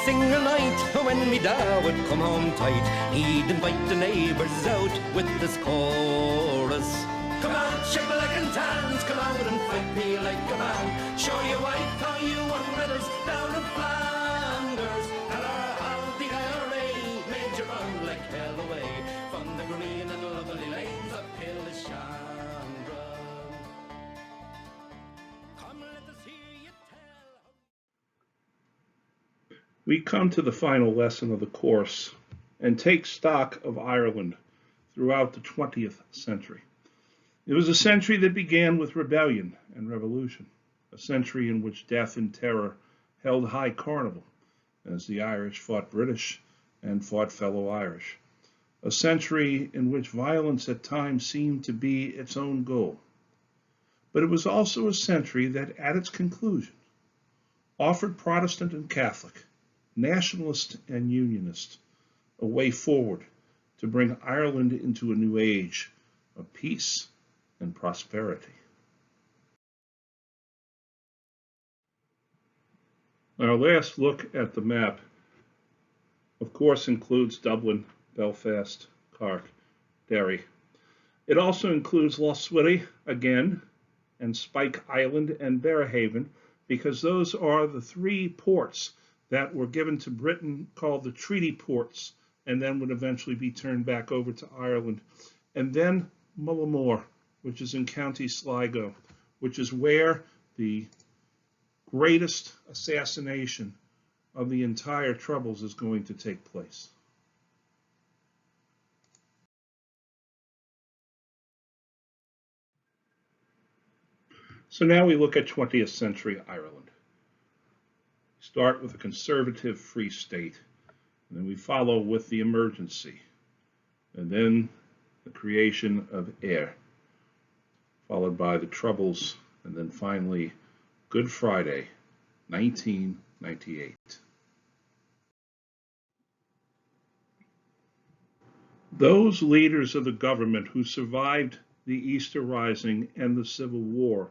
single night, when me da would come home tight, he'd invite the neighbours out with this chorus. Come out, shake me like and tans, come out and fight me like a man. Show your wife how you won medals down in Flanders. Tell her how the IRA made you run like hell away from the green and lovely lanes of Killishandra. Come, let us hear you tell. We come to the final lesson of the course and take stock of Ireland throughout the 20th century. It was a century that began with rebellion and revolution, a century in which death and terror held high carnival as the Irish fought British and fought fellow Irish, a century in which violence at times seemed to be its own goal. But it was also a century that, at its conclusion, offered Protestant and Catholic, nationalist and unionist, a way forward to bring Ireland into a new age of peace and prosperity. Our last look at the map, of course, includes Dublin, Belfast, Cork, Derry. It also includes Lough Swilly again, and Spike Island and Berehaven, because those are the three ports that were given to Britain called the treaty ports, and then would eventually be turned back over to Ireland. And then Mullimore, which is in County Sligo, which is where the greatest assassination of the entire Troubles is going to take place. So now we look at 20th century Ireland. Start with a conservative free state, and then we follow with the emergency, and then the creation of Éire, followed by the Troubles, and then finally Good Friday, 1998. Those leaders of the government who survived the Easter Rising and the Civil War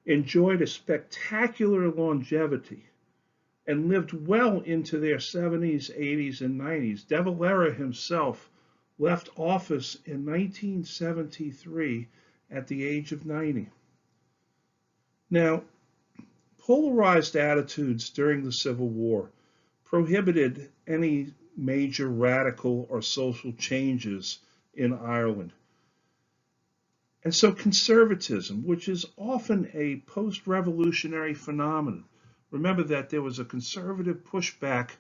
enjoyed a spectacular longevity and lived well into their 70s, 80s, and 90s. De Valera himself left office in 1973 at the age of 90. Now, polarized attitudes during the Civil War prohibited any major radical or social changes in Ireland. And so conservatism, which is often a post-revolutionary phenomenon, remember that there was a conservative pushback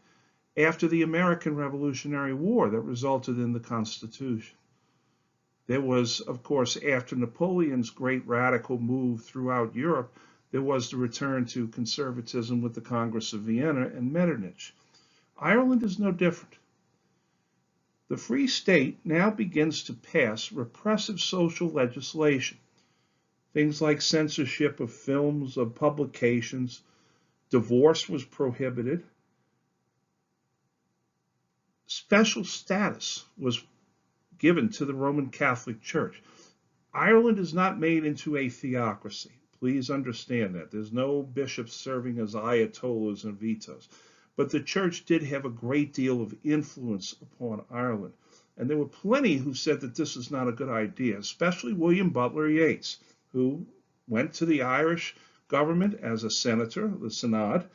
after the American Revolutionary War that resulted in the Constitution. There was, of course, after Napoleon's great radical move throughout Europe, there was the return to conservatism with the Congress of Vienna and Metternich. Ireland is no different. The Free State now begins to pass repressive social legislation. Things like censorship of films, of publications, divorce was prohibited. Special status was given to the Roman Catholic Church. Ireland is not made into a theocracy. Please understand that. There's no bishops serving as ayatollahs and vetoes. But the church did have a great deal of influence upon Ireland. And there were plenty who said that this is not a good idea, especially William Butler Yeats, who went to the Irish government as a senator, the Synod,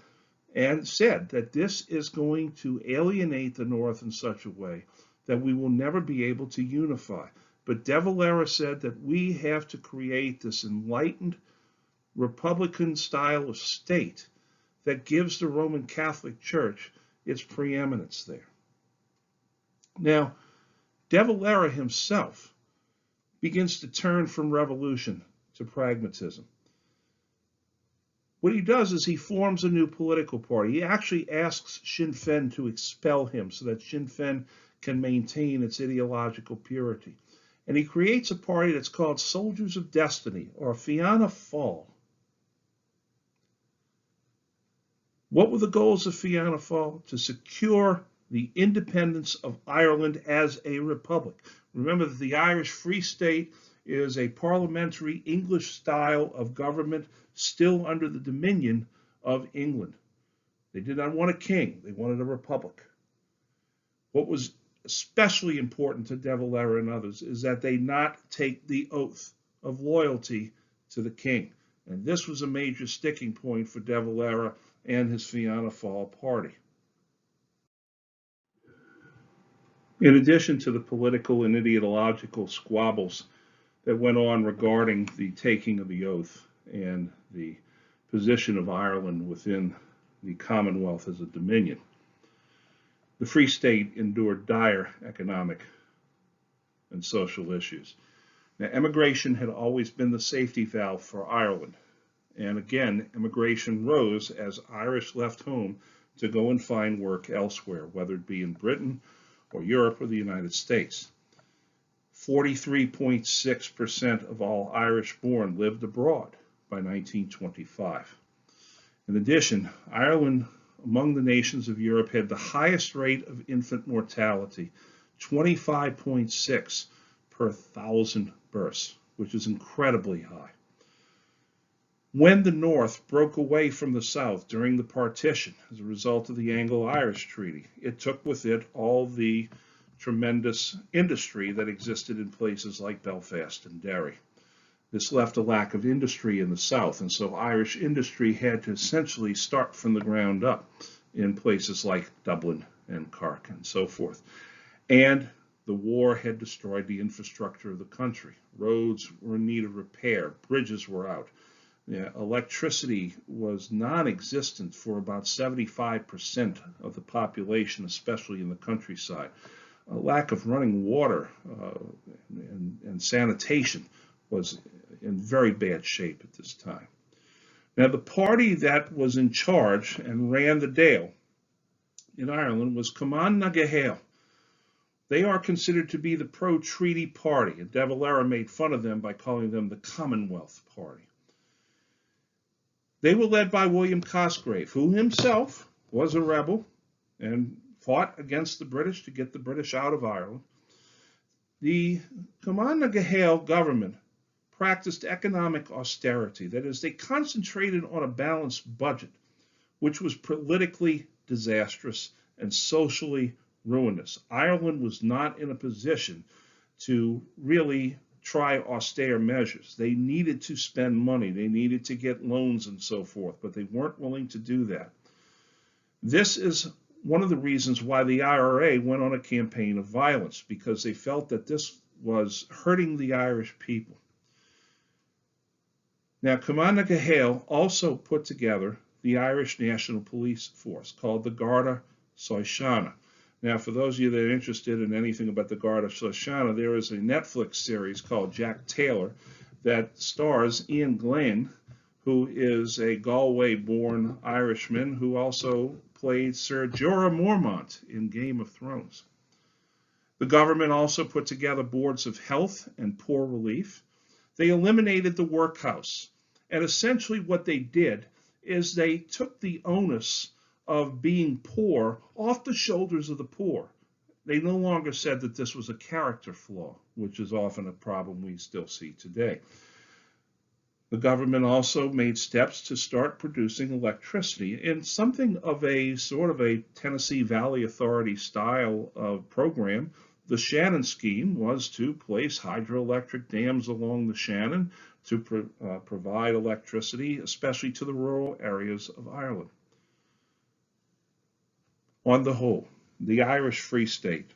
and said that this is going to alienate the North in such a way that we will never be able to unify. But De Valera said that we have to create this enlightened Republican style of state that gives the Roman Catholic Church its preeminence there. Now, De Valera himself begins to turn from revolution to pragmatism. What he does is he forms a new political party. He actually asks Sinn Féin to expel him so that Sinn Féin can maintain its ideological purity. And he creates a party that's called Soldiers of Destiny, or Fianna Fáil. What were the goals of Fianna Fáil? To secure the independence of Ireland as a republic. Remember that the Irish Free State is a parliamentary English style of government still under the dominion of England. They did not want a king. They wanted a republic. What was especially important to De Valera and others is that they not take the oath of loyalty to the king. And this was a major sticking point for De Valera and his Fianna Fáil party. In addition to the political and ideological squabbles that went on regarding the taking of the oath and the position of Ireland within the Commonwealth as a dominion, the Free State endured dire economic and social issues. Now, emigration had always been the safety valve for Ireland. And again, immigration rose as Irish left home to go and find work elsewhere, whether it be in Britain or Europe or the United States. 43.6% of all Irish born lived abroad by 1925. In addition, Ireland, among the nations of Europe, had the highest rate of infant mortality, 25.6 per 1,000 births, which is incredibly high. When the North broke away from the South during the partition as a result of the Anglo-Irish Treaty, it took with it all the tremendous industry that existed in places like Belfast and Derry. This left a lack of industry in the South, and so Irish industry had to essentially start from the ground up in places like Dublin and Cork and so forth. And the war had destroyed the infrastructure of the country. Roads were in need of repair, bridges were out. Electricity was non-existent for about 75% of the population, especially in the countryside. A lack of running water and sanitation was in very bad shape at this time. Now, the party that was in charge and ran the Dáil in Ireland was Cumann na Gael. They are considered to be the pro-treaty party, and De Valera made fun of them by calling them the Commonwealth Party. They were led by William Cosgrave, who himself was a rebel and fought against the British to get the British out of Ireland. The Cumann na Gael government practiced economic austerity. That is, they concentrated on a balanced budget, which was politically disastrous and socially ruinous. Ireland was not in a position to really try austere measures. They needed to spend money. They needed to get loans and so forth, but they weren't willing to do that. This is one of the reasons why the IRA went on a campaign of violence, because they felt that this was hurting the Irish people. Now, Cumann na Gael also put together the Irish National Police Force, called the Garda Síochána. Now, for those of you that are interested in anything about the Garda Síochána, there is a Netflix series called Jack Taylor that stars Ian Glenn, who is a Galway-born Irishman who also played Ser Jorah Mormont in Game of Thrones. The government also put together boards of health and poor relief. They eliminated the workhouse. And essentially what they did is they took the onus of being poor off the shoulders of the poor. They no longer said that this was a character flaw, which is often a problem we still see today. The government also made steps to start producing electricity in something of a sort of a Tennessee Valley Authority style of program. The Shannon scheme was to place hydroelectric dams along the Shannon to provide electricity, especially to the rural areas of Ireland. On the whole, the Irish Free State,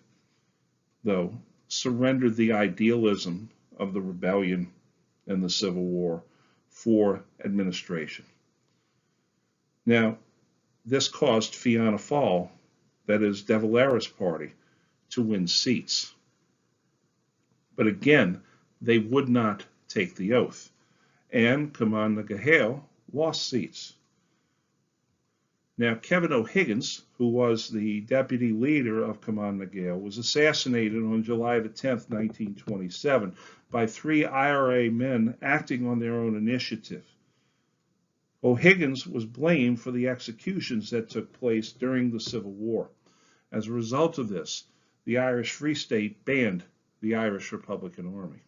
though, surrendered the idealism of the rebellion and the Civil War for administration. Now, this caused Fianna Fáil, that is De Valera's party, to win seats. But again, they would not take the oath, and Cumann na Gael lost seats. Now, Kevin O'Higgins, who was the deputy leader of Cumann na Gael, was assassinated on July the 10th, 1927, by 3 IRA men acting on their own initiative. O'Higgins was blamed for the executions that took place during the Civil War. As a result of this, the Irish Free State banned the Irish Republican Army.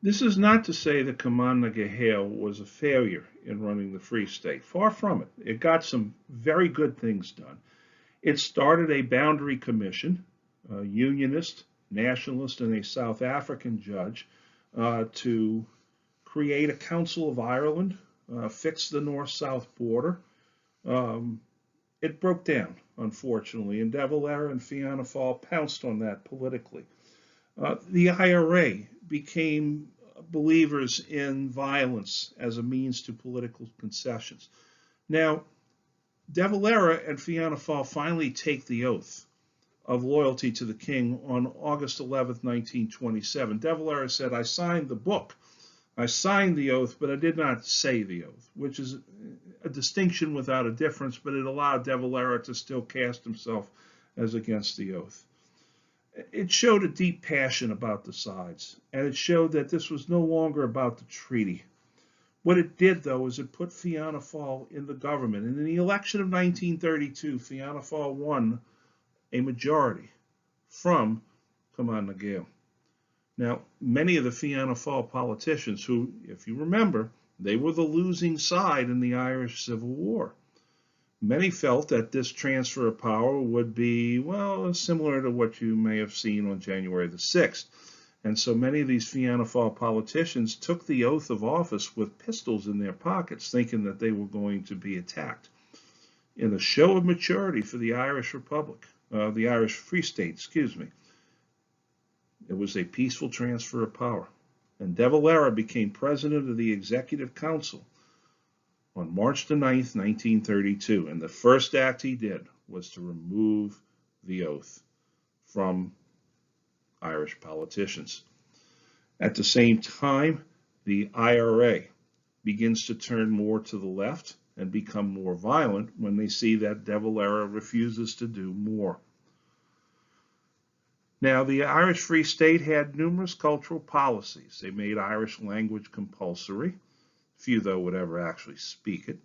This is not to say that Cumann na Gael was a failure in running the Free State. Far from it. It got some very good things done. It started a boundary commission, a unionist, nationalist, and a South African judge to create a Council of Ireland, fix the north-south border. It broke down, unfortunately, and De Valera and Fianna Fáil pounced on that politically. The IRA became believers in violence as a means to political concessions. Now, De Valera and Fianna Fáil finally take the oath of loyalty to the king on August 11th, 1927. De Valera said, I signed the book. I signed the oath, but I did not say the oath, which is a distinction without a difference, but it allowed De Valera to still cast himself as against the oath. It showed a deep passion about the sides, and it showed that this was no longer about the treaty. What it did, though, is it put Fianna Fáil in the government. And in the election of 1932, Fianna Fáil won a majority from Cumann na Gael. Now, many of the Fianna Fáil politicians who, if you remember, they were the losing side in the Irish Civil War. Many felt that this transfer of power would be, well, similar to what you may have seen on January the 6th. And so many of these Fianna Fáil politicians took the oath of office with pistols in their pockets, thinking that they were going to be attacked. In a show of maturity for the Irish Republic, the Irish Free State, excuse me, it was a peaceful transfer of power. And De Valera became president of the Executive Council on March the 9th, 1932. And the first act he did was to remove the oath from Irish politicians. At the same time, the IRA begins to turn more to the left and become more violent when they see that De Valera refuses to do more. Now, the Irish Free State had numerous cultural policies. They made Irish language compulsory. Few, though, would ever actually speak it.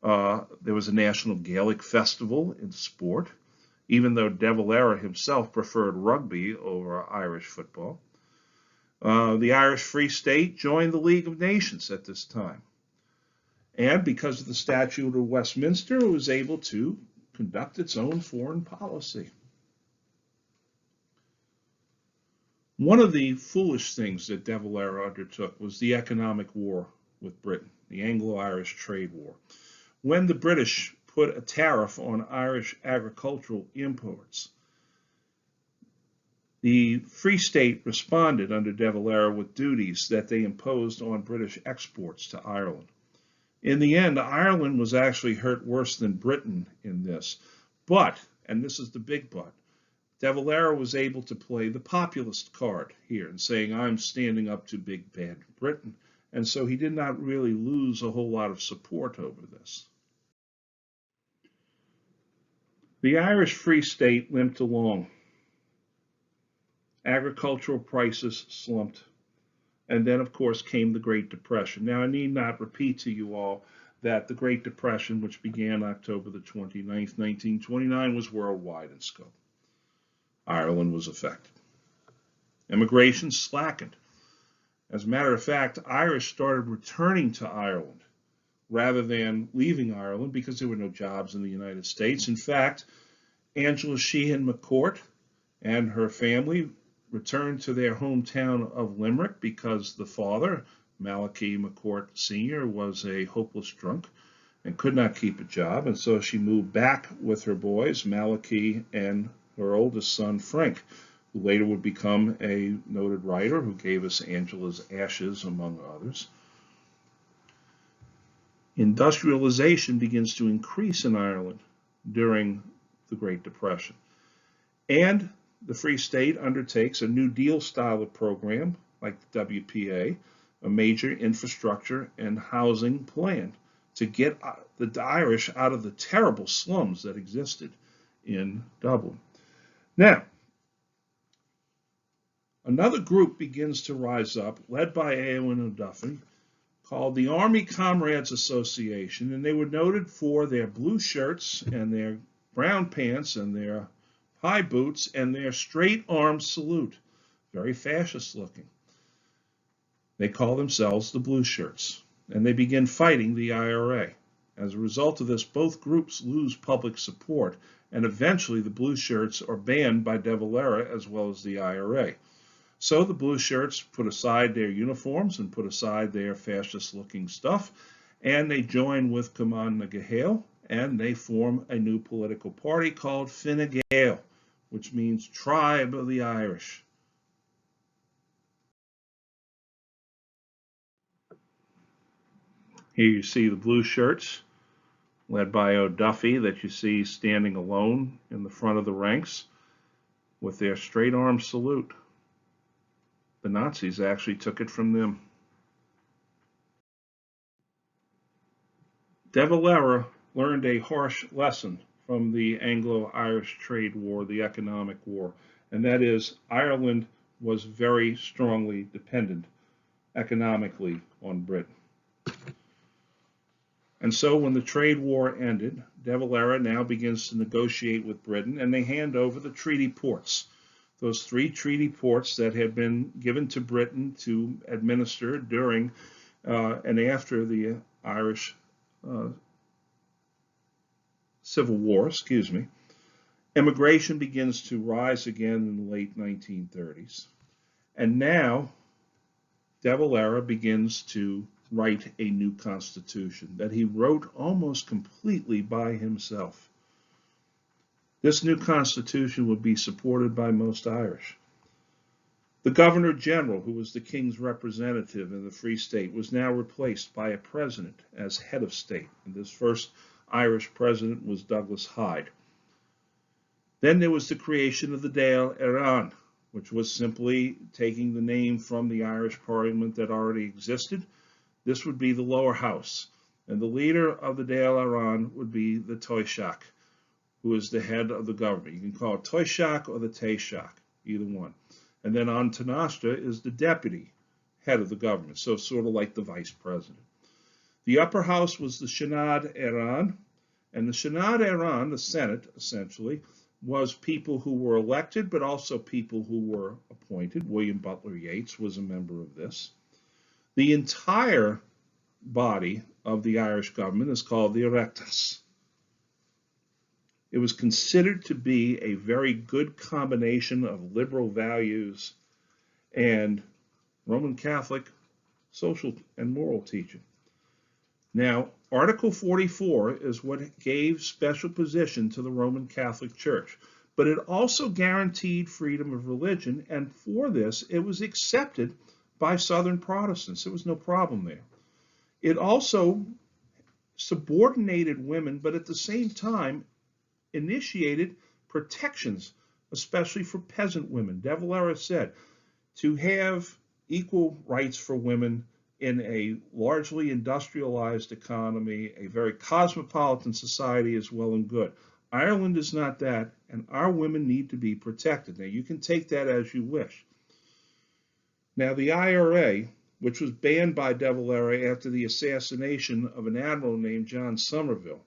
There was a national Gaelic festival in sport, even though De Valera himself preferred rugby over Irish football. The Irish Free State joined the League of Nations at this time. And because of the Statute of Westminster, it was able to conduct its own foreign policy. One of the foolish things that De Valera undertook was the economic war with Britain, the Anglo-Irish trade war. When the British put a tariff on Irish agricultural imports, the Free State responded under De Valera with duties that they imposed on British exports to Ireland. In the end, Ireland was actually hurt worse than Britain in this. But, and this is the big but, De Valera was able to play the populist card here and saying, I'm standing up to big bad Britain. And so he did not really lose a whole lot of support over this. The Irish Free State limped along. Agricultural prices slumped. And then, of course, came the Great Depression. Now, I need not repeat to you all that the Great Depression, which began October the 29th, 1929, was worldwide in scope. Ireland was affected. Immigration slackened. As a matter of fact, Irish started returning to Ireland rather than leaving Ireland because there were no jobs in the United States. In fact, Angela Sheehan McCourt and her family returned to their hometown of Limerick because the father, Malachi McCourt Sr., was a hopeless drunk and could not keep a job. And so she moved back with her boys, Malachi and her oldest son, Frank, who later would become a noted writer who gave us Angela's Ashes, among others. Industrialization begins to increase in Ireland during the Great Depression. And the Free State undertakes a New Deal style of program, like the WPA, a major infrastructure and housing plan to get the Irish out of the terrible slums that existed in Dublin. Now, another group begins to rise up, led by Eowyn O'Duffy, called the Army Comrades Association, and they were noted for their blue shirts and their brown pants and their high boots and their straight arm salute, very fascist looking. They call themselves the Blue Shirts, and they begin fighting the IRA. As a result of this, both groups lose public support, and eventually the Blue Shirts are banned by De Valera as well as the IRA. So the Blue Shirts put aside their uniforms and put aside their fascist-looking stuff, and they join with Cumann na Gael, and they form a new political party called Fine Gael, which means Tribe of the Irish. Here you see the Blue Shirts, led by O'Duffy, that you see standing alone in the front of the ranks with their straight arm salute. The Nazis actually took it from them. De Valera learned a harsh lesson from the Anglo-Irish trade war, the economic war, and that is Ireland was very strongly dependent economically on Britain. And so when the trade war ended, De Valera now begins to negotiate with Britain, and they hand over the treaty ports. Those 3 treaty ports that had been given to Britain to administer during and after the Irish Civil War, immigration begins to rise again in the late 1930s. And now De Valera begins to write a new constitution that he wrote almost completely by himself. This new constitution would be supported by most Irish. The Governor General, who was the king's representative in the Free State, was now replaced by a president as head of state. And this first Irish president was Douglas Hyde. Then there was the creation of the Dáil Éireann, which was simply taking the name from the Irish Parliament that already existed. This would be the lower house, and the leader of the Dáil Éireann would be the Taoiseach, who is the head of the government. You can call it Taoiseach or the Taoiseach, either one. And then An Taoiseach is the deputy head of the government, so sort of like the vice president. The upper house was the Seanad Éireann, and the Seanad Éireann, the Senate essentially, was people who were elected, but also people who were appointed. William Butler Yeats was a member of this. The entire body of the Irish government is called the Oireachtas. It was considered to be a very good combination of liberal values and Roman Catholic social and moral teaching. Now, Article 44 is what gave special position to the Roman Catholic Church, but it also guaranteed freedom of religion, and for this, it was accepted by Southern Protestants. There was no problem there. It also subordinated women, but at the same time, initiated protections, especially for peasant women. De Valera said to have equal rights for women in a largely industrialized economy, a very cosmopolitan society is well and good. Ireland is not that, and our women need to be protected. Now, you can take that as you wish. Now, the IRA, which was banned by De Valera after the assassination of an admiral named John Somerville,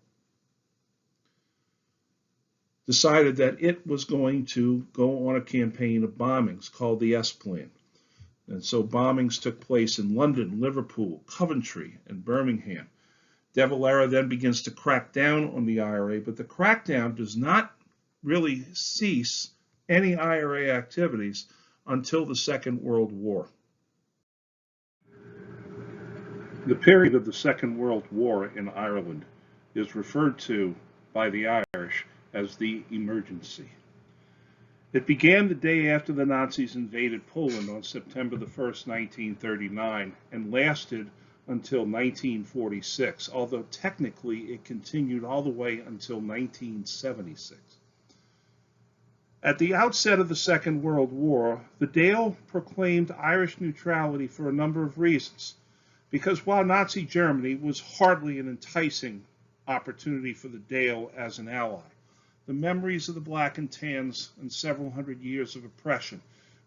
decided that it was going to go on a campaign of bombings called the S Plan. And so bombings took place in London, Liverpool, Coventry, and Birmingham. De Valera then begins to crack down on the IRA, but the crackdown does not really cease any IRA activities until the Second World War. The period of the Second World War in Ireland is referred to by the Irish as the emergency. It began the day after the Nazis invaded Poland on September the 1st, 1939, and lasted until 1946, although technically it continued all the way until 1976. At the outset of the Second World War, the Dáil proclaimed Irish neutrality for a number of reasons, because while Nazi Germany was hardly an enticing opportunity for the Dáil as an ally, the memories of the Black and Tans and several hundred years of oppression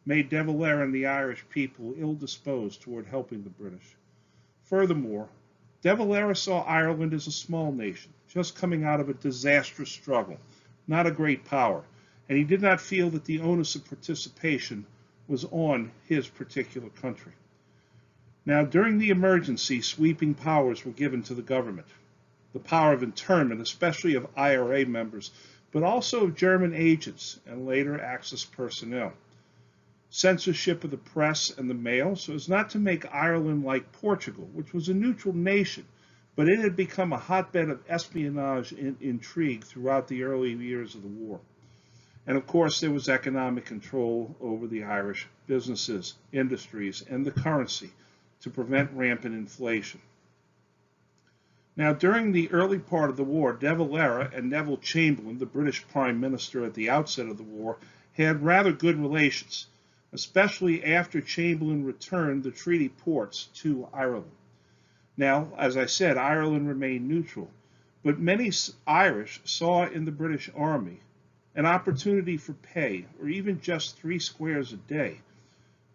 made De Valera and the Irish people ill-disposed toward helping the British. Furthermore, De Valera saw Ireland as a small nation, just coming out of a disastrous struggle, not a great power, and he did not feel that the onus of participation was on his particular country. Now, during the emergency, sweeping powers were given to the government. The power of internment, especially of IRA members, but also of German agents and later Axis personnel. Censorship of the press and the mail so as not to make Ireland like Portugal, which was a neutral nation, but it had become a hotbed of espionage and intrigue throughout the early years of the war. And of course, there was economic control over the Irish businesses, industries, and the currency to prevent rampant inflation. Now, during the early part of the war, De Valera and Neville Chamberlain, the British Prime Minister at the outset of the war, had rather good relations, especially after Chamberlain returned the treaty ports to Ireland. Now, as I said, Ireland remained neutral, but many Irish saw in the British Army an opportunity for pay, or even just 3 squares a day.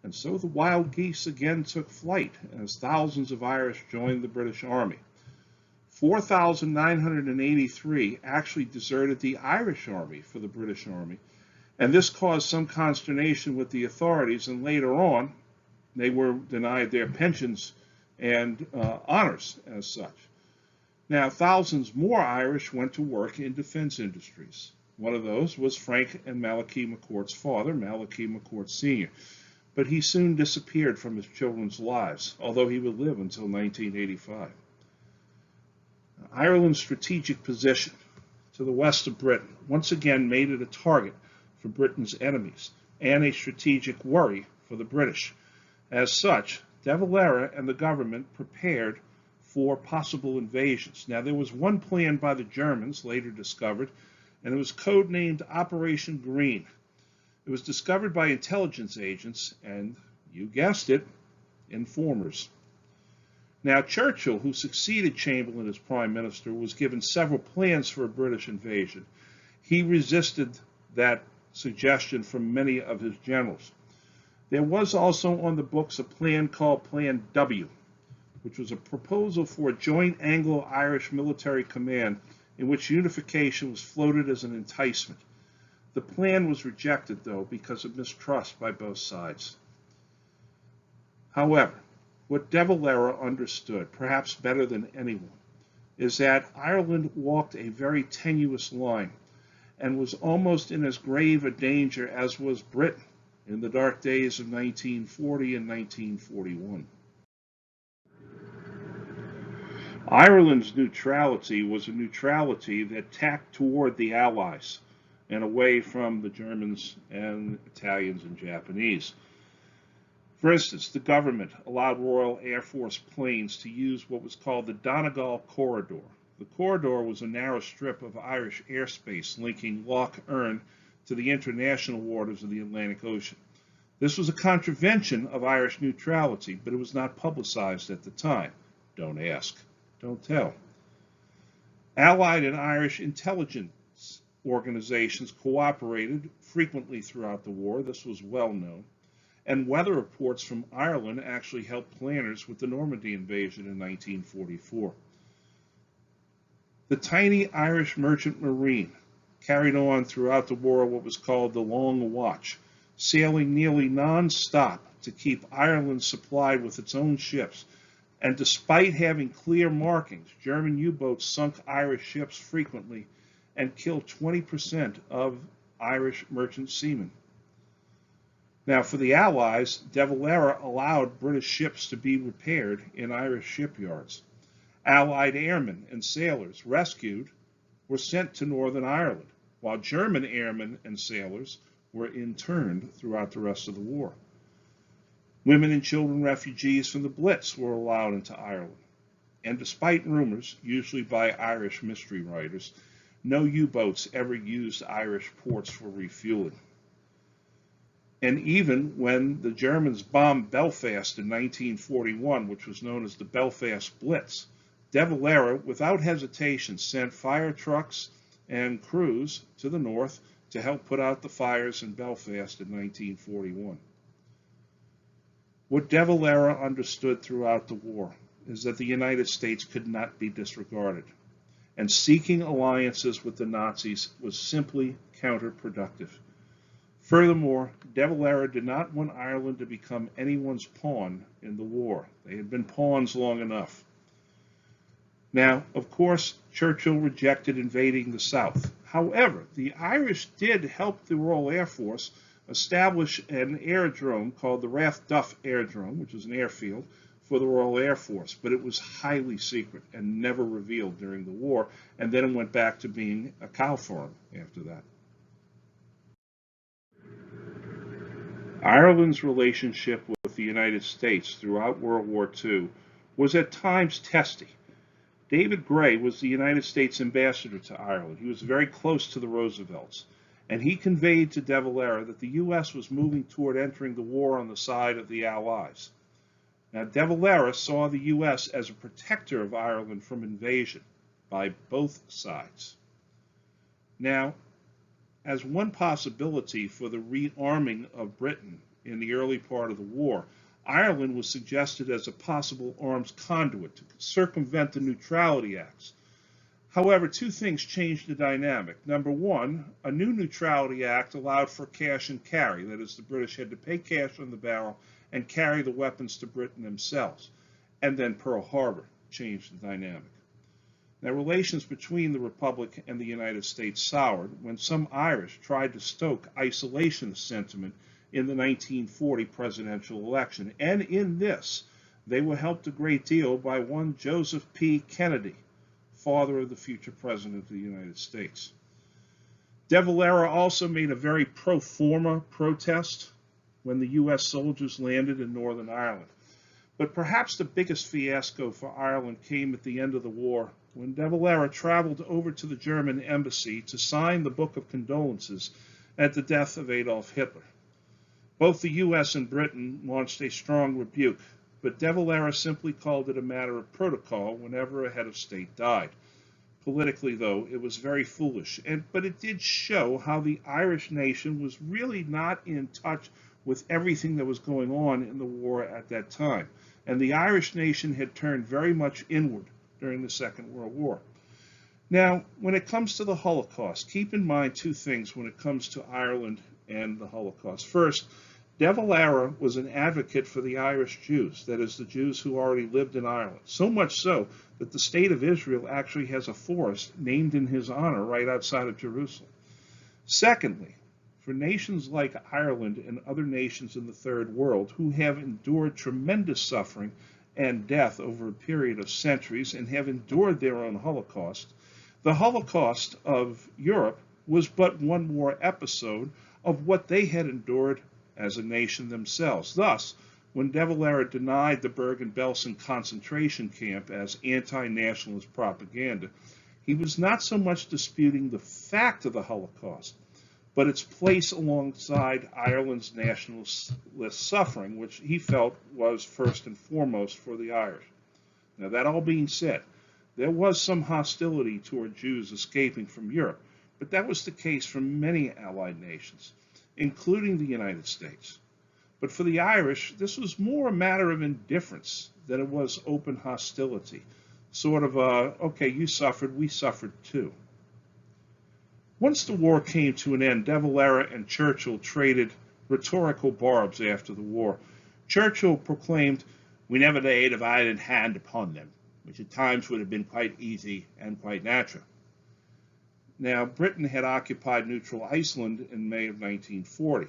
And so the wild geese again took flight as thousands of Irish joined the British Army. 4,983 actually deserted the Irish Army for the British Army, and this caused some consternation with the authorities, and later on they were denied their pensions and honors as such. Now, thousands more Irish went to work in defense industries. One of those was Frank and Malachy McCourt's father, Malachy McCourt Sr., but he soon disappeared from his children's lives, although he would live until 1985. Ireland's strategic position to the west of Britain once again made it a target for Britain's enemies and a strategic worry for the British. As such, De Valera and the government prepared for possible invasions. Now, there was one plan by the Germans, later discovered, and it was codenamed Operation Green. It was discovered by intelligence agents and, you guessed it, informers. Now, Churchill, who succeeded Chamberlain as Prime Minister, was given several plans for a British invasion. He resisted that suggestion from many of his generals. There was also on the books a plan called Plan W, which was a proposal for a joint Anglo-Irish military command in which unification was floated as an enticement. The plan was rejected, though, because of mistrust by both sides. However, what De Valera understood, perhaps better than anyone, is that Ireland walked a very tenuous line and was almost in as grave a danger as was Britain in the dark days of 1940 and 1941. Ireland's neutrality was a neutrality that tacked toward the Allies and away from the Germans and Italians and Japanese. For instance, the government allowed Royal Air Force planes to use what was called the Donegal Corridor. The corridor was a narrow strip of Irish airspace linking Lough Erne to the international waters of the Atlantic Ocean. This was a contravention of Irish neutrality, but it was not publicized at the time. Don't ask, don't tell. Allied and Irish intelligence organizations cooperated frequently throughout the war. This was well known. And weather reports from Ireland actually helped planners with the Normandy invasion in 1944. The tiny Irish merchant marine carried on throughout the war what was called the Long Watch, sailing nearly non-stop to keep Ireland supplied with its own ships. And despite having clear markings, German U-boats sunk Irish ships frequently and killed 20% of Irish merchant seamen. Now, for the Allies, De Valera allowed British ships to be repaired in Irish shipyards. Allied airmen and sailors rescued were sent to Northern Ireland, while German airmen and sailors were interned throughout the rest of the war. Women and children refugees from the Blitz were allowed into Ireland. And despite rumors, usually by Irish mystery writers, no U-boats ever used Irish ports for refueling. And even when the Germans bombed Belfast in 1941, which was known as the Belfast Blitz, De Valera, without hesitation, sent fire trucks and crews to the north to help put out the fires in Belfast in 1941. What De Valera understood throughout the war is that the United States could not be disregarded, and seeking alliances with the Nazis was simply counterproductive. Furthermore, De Valera did not want Ireland to become anyone's pawn in the war. They had been pawns long enough. Now, of course, Churchill rejected invading the South. However, the Irish did help the Royal Air Force establish an aerodrome called the Rathduff Aerodrome, which was an airfield for the Royal Air Force, but it was highly secret and never revealed during the war, and then it went back to being a cow farm after that. Ireland's relationship with the United States throughout World War II was at times testy. David Gray was the United States ambassador to Ireland. He was very close to the Roosevelts, and he conveyed to De Valera that the U.S. was moving toward entering the war on the side of the Allies. Now, De Valera saw the U.S. as a protector of Ireland from invasion by both sides. Now, as one possibility for the rearming of Britain in the early part of the war, Ireland was suggested as a possible arms conduit to circumvent the Neutrality Acts. However, two things changed the dynamic. Number one, a new Neutrality Act allowed for cash and carry. That is, the British had to pay cash on the barrel and carry the weapons to Britain themselves. And then Pearl Harbor changed the dynamic. Now, relations between the Republic and the United States soured when some Irish tried to stoke isolationist sentiment in the 1940 presidential election. And in this, they were helped a great deal by one Joseph P. Kennedy, father of the future president of the United States. De Valera also made a very pro forma protest when the U.S. soldiers landed in Northern Ireland. But perhaps the biggest fiasco for Ireland came at the end of the war when De Valera traveled over to the German embassy to sign the Book of Condolences at the death of Adolf Hitler. Both the U.S. and Britain launched a strong rebuke, but De Valera simply called it a matter of protocol whenever a head of state died. Politically, though, it was very foolish, but it did show how the Irish nation was really not in touch with everything that was going on in the war at that time. And the Irish nation had turned very much inward during the Second World War. Now, when it comes to the Holocaust, keep in mind two things when it comes to Ireland and the Holocaust. First, De Valera was an advocate for the Irish Jews, that is, the Jews who already lived in Ireland, so much so that the State of Israel actually has a forest named in his honor right outside of Jerusalem. Secondly, for nations like Ireland and other nations in the Third World who have endured tremendous suffering and death over a period of centuries and have endured their own Holocaust, the Holocaust of Europe was but one more episode of what they had endured as a nation themselves. Thus, when De Valera denied the Bergen-Belsen concentration camp as anti-nationalist propaganda, he was not so much disputing the fact of the Holocaust, but its place alongside Ireland's nationalist suffering, which he felt was first and foremost for the Irish. Now, that all being said, there was some hostility toward Jews escaping from Europe, but that was the case for many Allied nations, including the United States. But for the Irish, this was more a matter of indifference than it was open hostility. Sort of okay, you suffered, we suffered too. Once the war came to an end, De Valera and Churchill traded rhetorical barbs after the war. Churchill proclaimed, "We never laid a violent hand upon them," which at times would have been quite easy and quite natural. Now, Britain had occupied neutral Iceland in May of 1940.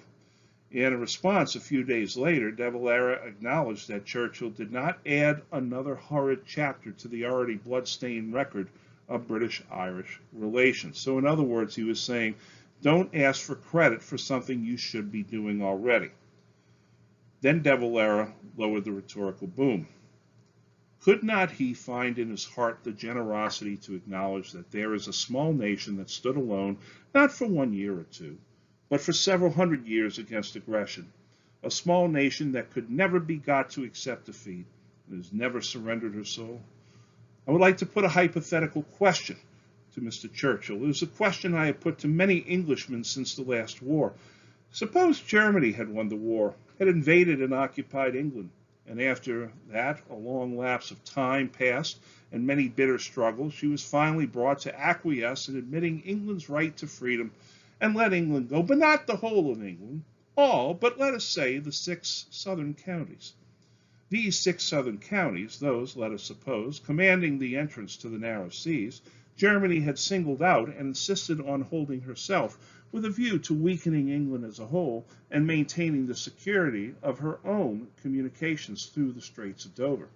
In a response a few days later, De Valera acknowledged that Churchill did not add another horrid chapter to the already blood-stained record of British-Irish relations. So in other words, he was saying, don't ask for credit for something you should be doing already. Then De Valera lowered the rhetorical boom. Could not he find in his heart the generosity to acknowledge that there is a small nation that stood alone, not for 1 year or two, but for several hundred years against aggression, a small nation that could never be got to accept defeat and has never surrendered her soul? I would like to put a hypothetical question to Mr. Churchill. It is a question I have put to many Englishmen since the last war. Suppose Germany had won the war, had invaded and occupied England, and after that, a long lapse of time passed and many bitter struggles, she was finally brought to acquiesce in admitting England's right to freedom and let England go, but not the whole of England, all, but let us say the 6 southern counties. These 6 southern counties, those, let us suppose, commanding the entrance to the narrow seas, Germany had singled out and insisted on holding herself with a view to weakening England as a whole and maintaining the security of her own communications through the Straits of Dover.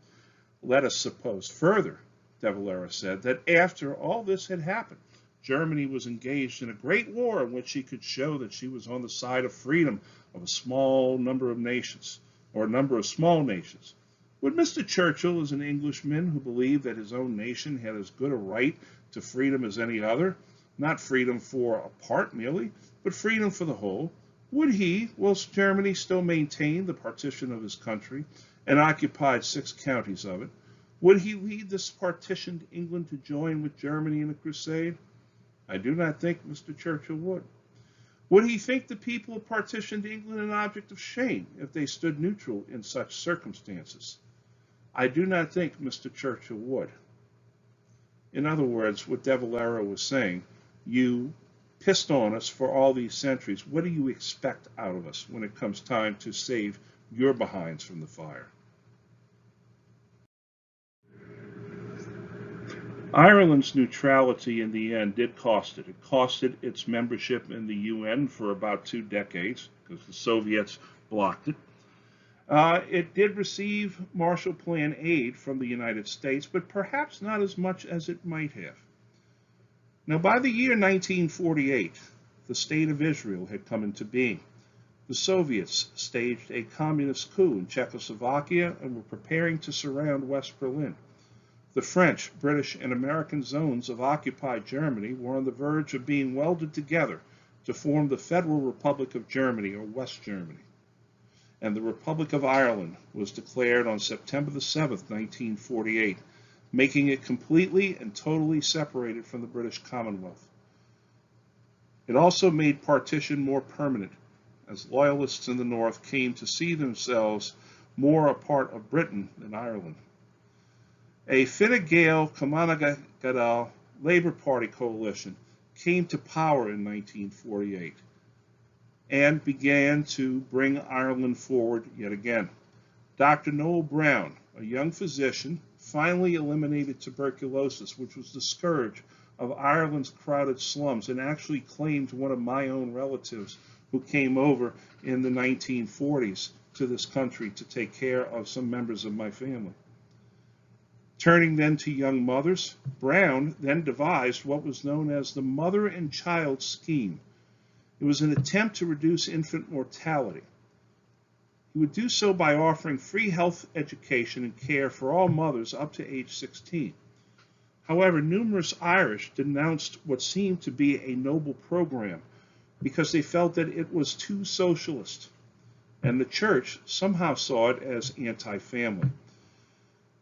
Let us suppose further, De Valera said, that after all this had happened, Germany was engaged in a great war in which she could show that she was on the side of freedom of a small number of nations, or a number of small nations. Would Mr. Churchill, as an Englishman who believed that his own nation had as good a right to freedom as any other, not freedom for a part merely, but freedom for the whole, would he, whilst Germany still maintained the partition of his country and occupied 6 counties of it, would he lead this partitioned England to join with Germany in a crusade? I do not think Mr. Churchill would. Would he think the people of partitioned England an object of shame if they stood neutral in such circumstances? I do not think Mr. Churchill would. In other words, what De Valera was saying, you pissed on us for all these centuries. What do you expect out of us when it comes time to save your behinds from the fire? Ireland's neutrality in the end did cost it. It cost it its membership in the UN for about 2 decades because the Soviets blocked it. It did receive Marshall Plan aid from the United States, but perhaps not as much as it might have. Now, by the year 1948, the State of Israel had come into being. The Soviets staged a communist coup in Czechoslovakia and were preparing to surround West Berlin. The French, British, and American zones of occupied Germany were on the verge of being welded together to form the Federal Republic of Germany, or West Germany. And the Republic of Ireland was declared on September the 7th, 1948, making it completely and totally separated from the British Commonwealth. It also made partition more permanent, as loyalists in the North came to see themselves more a part of Britain than Ireland. A Fine Gael Cumann Gaedhel Labour Party coalition came to power in 1948 and began to bring Ireland forward yet again. Dr. Noel Brown, a young physician, finally eliminated tuberculosis, which was the scourge of Ireland's crowded slums, and actually claimed one of my own relatives who came over in the 1940s to this country to take care of some members of my family. Turning then to young mothers, Brown then devised what was known as the Mother and Child Scheme. It was an attempt to reduce infant mortality. He would do so by offering free health education and care for all mothers up to age 16. However, numerous Irish denounced what seemed to be a noble program because they felt that it was too socialist, and the church somehow saw it as anti-family.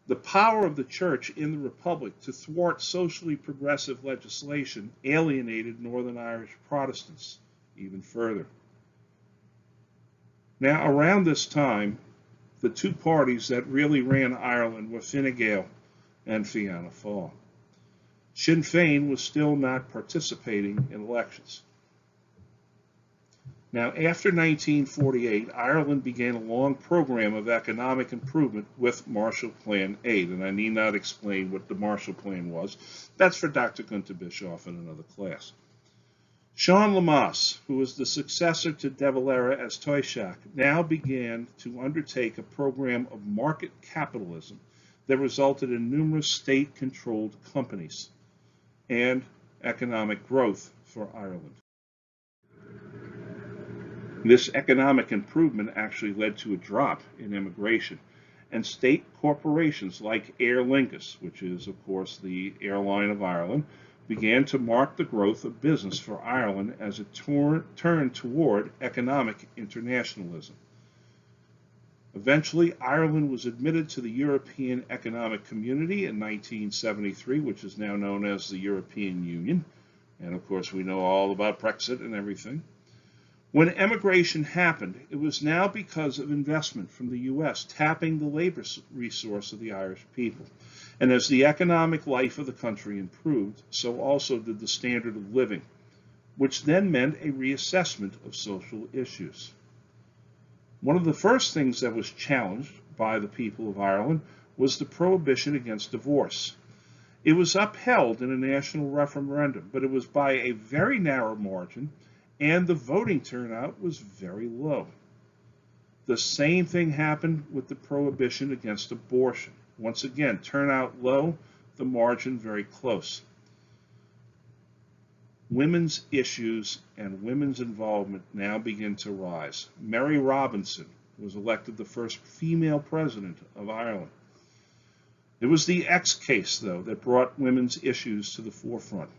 The power of the church in the Republic to thwart socially progressive legislation alienated Northern Irish Protestants even further. Now, around this time, the 2 parties that really ran Ireland were Fine Gael and Fianna Fáil. Sinn Féin was still not participating in elections. Now, after 1948, Ireland began a long program of economic improvement with Marshall Plan aid, and I need not explain what the Marshall Plan was. That's for Dr. Gunther Bischoff in another class. Sean Lamass, who was the successor to De Valera as Taoiseach, now began to undertake a program of market capitalism that resulted in numerous state-controlled companies and economic growth for Ireland. This economic improvement actually led to a drop in immigration, and state corporations like Aer Lingus, which is, of course, the airline of Ireland, began to mark the growth of business for Ireland as it turned toward economic internationalism. Eventually, Ireland was admitted to the European Economic Community in 1973, which is now known as the European Union, and of course we know all about Brexit and everything. When emigration happened, it was now because of investment from the U.S. tapping the labor resource of the Irish people. And as the economic life of the country improved, so also did the standard of living which then meant a reassessment of social issues. One of the first things that was challenged by the people of Ireland was the prohibition against divorce. It was upheld in a national referendum, but it was by a very narrow margin, and the voting turnout was very low. The same thing happened with the prohibition against abortion. Once again, turnout low, the margin very close. Women's issues and women's involvement now begin to rise. Mary Robinson was elected the first female president of Ireland. It was the X case, though, that brought women's issues to the forefront.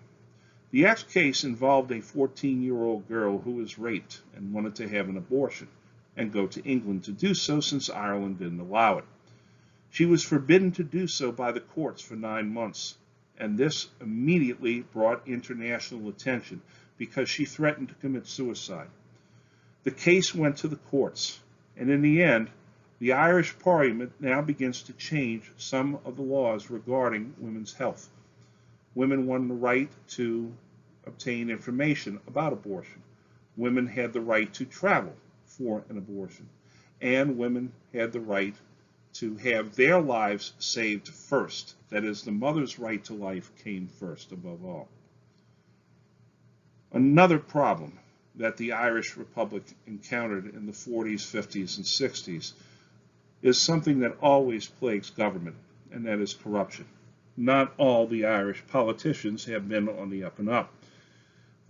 The X case involved a 14-year-old girl who was raped and wanted to have an abortion and go to England to do so since Ireland didn't allow it. She was forbidden to do so by the courts for 9 months, and this immediately brought international attention because she threatened to commit suicide. The case went to the courts, and in the end, the Irish Parliament now begins to change some of the laws regarding women's health. Women won the right to obtain information about abortion. Women had the right to travel for an abortion, and women had the right to have their lives saved first. That is, the mother's right to life came first above all. Another problem that the Irish Republic encountered in the 40s, 50s, and 60s is something that always plagues government, and that is corruption. Not all the Irish politicians have been on the up and up.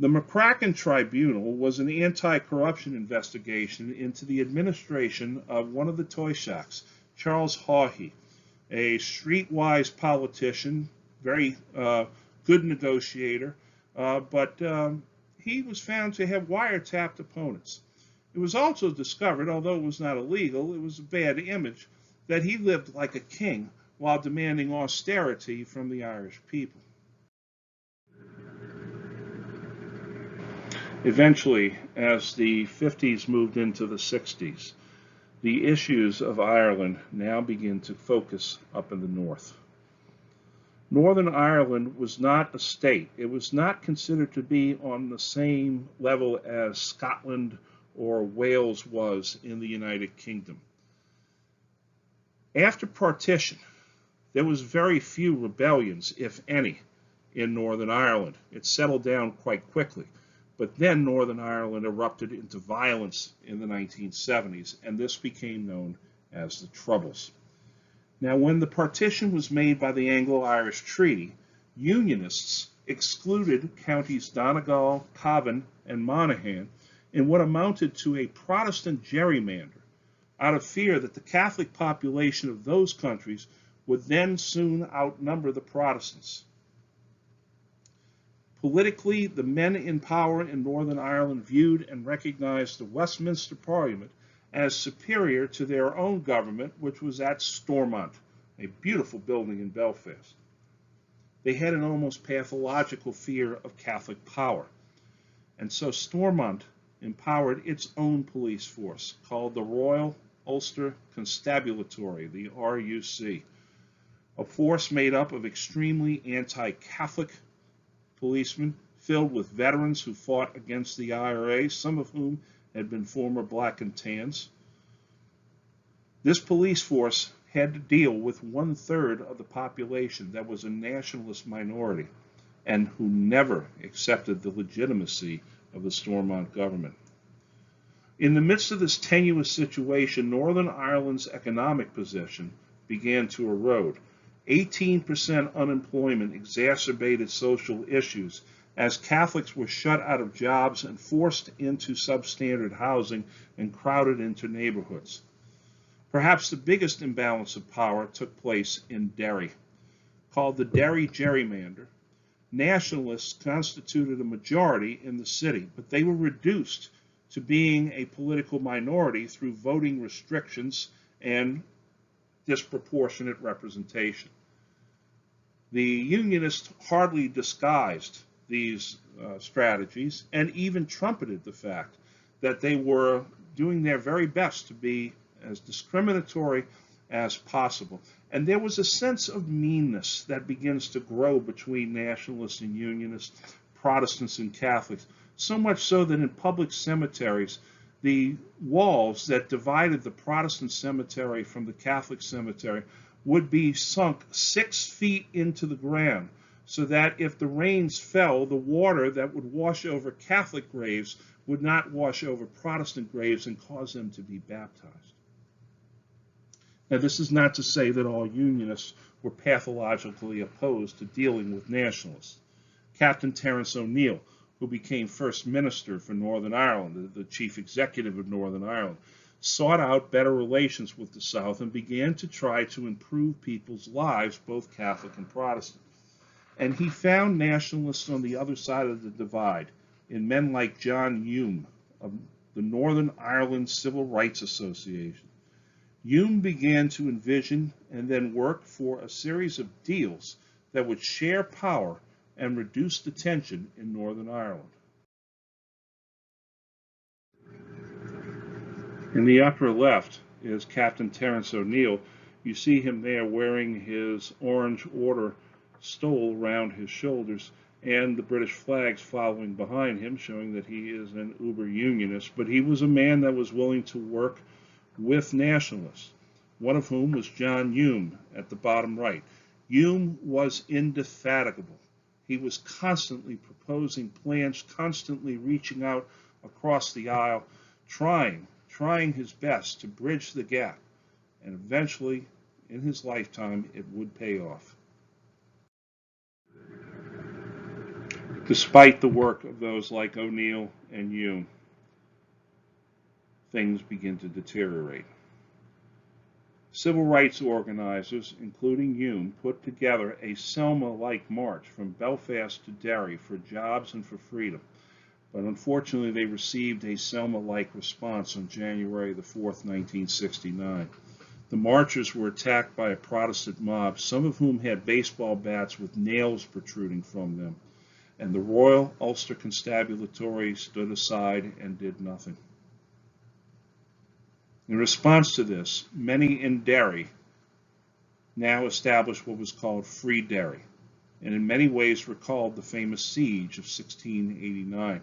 The McCracken Tribunal was an anti-corruption investigation into the administration of one of the Taoiseachs, Charles Xiii, a streetwise politician, very good negotiator, but he was found to have wiretapped opponents. It was also discovered, although it was not illegal, it was a bad image, that he lived like a king while demanding austerity from the Irish people. Eventually, as the 50s moved into the 60s, the issues of Ireland now begin to focus up in the north. Northern Ireland was not a state. It was not considered to be on the same level as Scotland or Wales was in the United Kingdom. After partition, there was very few rebellions, if any, in Northern Ireland. It settled down quite quickly. But then Northern Ireland erupted into violence in the 1970s, and this became known as the Troubles. Now, when the partition was made by the Anglo-Irish Treaty, Unionists excluded counties Donegal, Cavan, and Monaghan in what amounted to a Protestant gerrymander, out of fear that the Catholic population of those countries would then soon outnumber the Protestants. Politically, the men in power in Northern Ireland viewed and recognized the Westminster Parliament as superior to their own government, which was at Stormont, a beautiful building in Belfast. They had an almost pathological fear of Catholic power, and so Stormont empowered its own police force, called the Royal Ulster Constabulary, the RUC, a force made up of extremely anti-Catholic policemen filled with veterans who fought against the IRA, some of whom had been former black and tans. This police force had to deal with 1/3 of the population that was a nationalist minority and who never accepted the legitimacy of the Stormont government. In the midst of this tenuous situation, Northern Ireland's economic position began to erode. 18% unemployment exacerbated social issues as Catholics were shut out of jobs and forced into substandard housing and crowded into neighborhoods. Perhaps the biggest imbalance of power took place in Derry. Called the Derry gerrymander, nationalists constituted a majority in the city, but they were reduced to being a political minority through voting restrictions and disproportionate representation. The Unionists hardly disguised these strategies and even trumpeted the fact that they were doing their very best to be as discriminatory as possible. And there was a sense of meanness that begins to grow between nationalists and Unionists, Protestants and Catholics, so much so that in public cemeteries, the walls that divided the Protestant cemetery from the Catholic cemetery would be sunk 6 feet into the ground, so that if the rains fell, the water that would wash over Catholic graves would not wash over Protestant graves and cause them to be baptized. Now, this is not to say that all Unionists were pathologically opposed to dealing with nationalists. Captain Terence O'Neill, who became First Minister for Northern Ireland, the chief executive of Northern Ireland, sought out better relations with the South and began to try to improve people's lives, both Catholic and Protestant. And he found nationalists on the other side of the divide in men like John Hume of the Northern Ireland Civil Rights Association. Hume began to envision and then work for a series of deals that would share power and reduce the tension in Northern Ireland. In the upper left is Captain Terence O'Neill. You see him there wearing his Orange Order stole around his shoulders and the British flags following behind him, showing that he is an uber unionist. But he was a man that was willing to work with nationalists, one of whom was John Hume at the bottom right. Hume was indefatigable. He was constantly proposing plans, constantly reaching out across the aisle, trying his best to bridge the gap. And eventually, in his lifetime, it would pay off. Despite the work of those like O'Neill and Hume, things begin to deteriorate. Civil rights organizers, including Hume, put together a Selma-like march from Belfast to Derry for jobs and for freedom. But unfortunately, they received a Selma-like response on January the 4th, 1969. The marchers were attacked by a Protestant mob, some of whom had baseball bats with nails protruding from them, and the Royal Ulster Constabulary stood aside and did nothing. In response to this, many in Derry now established what was called Free Derry, and in many ways recalled the famous siege of 1689.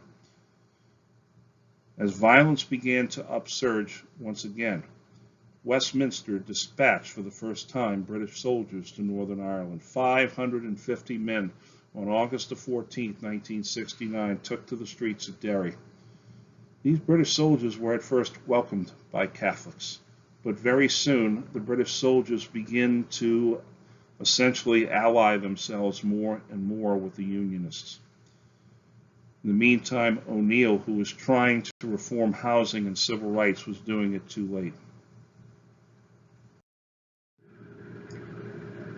As violence began to upsurge once again, Westminster dispatched for the first time British soldiers to Northern Ireland. 550 men on August the 14th, 1969, took to the streets of Derry. These British soldiers were at first welcomed by Catholics, but very soon the British soldiers begin to essentially ally themselves more and more with the Unionists. In the meantime, O'Neill, who was trying to reform housing and civil rights, was doing it too late.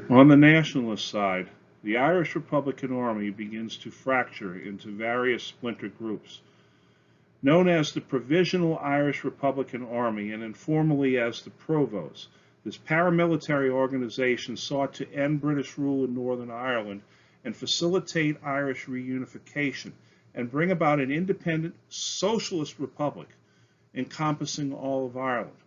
On the nationalist side, the Irish Republican Army begins to fracture into various splinter groups. Known as the Provisional Irish Republican Army and informally as the Provos, this paramilitary organization sought to end British rule in Northern Ireland and facilitate Irish reunification and bring about an independent socialist republic encompassing all of Ireland.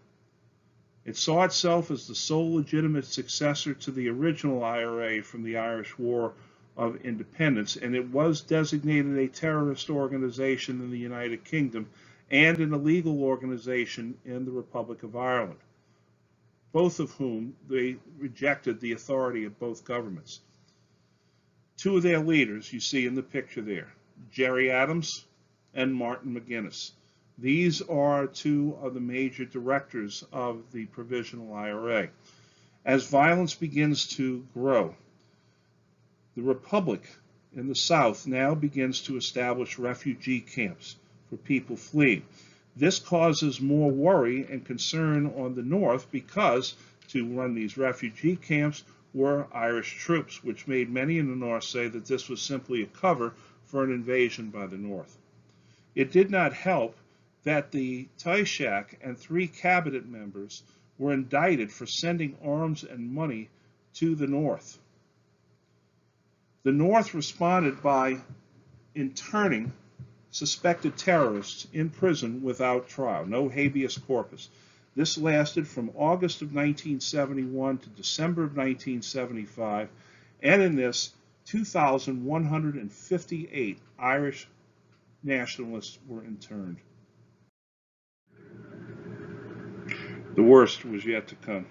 It saw itself as the sole legitimate successor to the original IRA from the Irish War of Independence, and it was designated a terrorist organization in the United Kingdom and an illegal organization in the Republic of Ireland, both of whom they rejected the authority of both governments. Two of their leaders you see in the picture there, Gerry Adams and Martin McGuinness. These are two of the major directors of the Provisional IRA. As violence begins to grow, the Republic in the South now begins to establish refugee camps for people fleeing. This causes more worry and concern on the North because to run these refugee camps were Irish troops, which made many in the North say that this was simply a cover for an invasion by the North. It did not help that the Taoiseach and 3 cabinet members were indicted for sending arms and money to the North. The North responded by interning suspected terrorists in prison without trial, no habeas corpus. This lasted from August of 1971 to December of 1975, and in this, 2,158 Irish nationalists were interned. The worst was yet to come.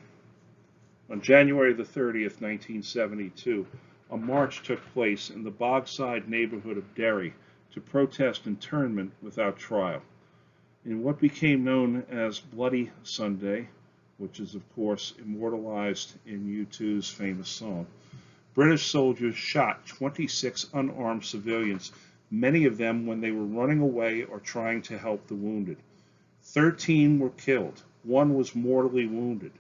On January the 30th, 1972, a march took place in the Bogside neighborhood of Derry to protest internment without trial. In what became known as Bloody Sunday, which is of course immortalized in U2's famous song, British soldiers shot 26 unarmed civilians, many of them when they were running away or trying to help the wounded. 13 were killed. One was mortally wounded.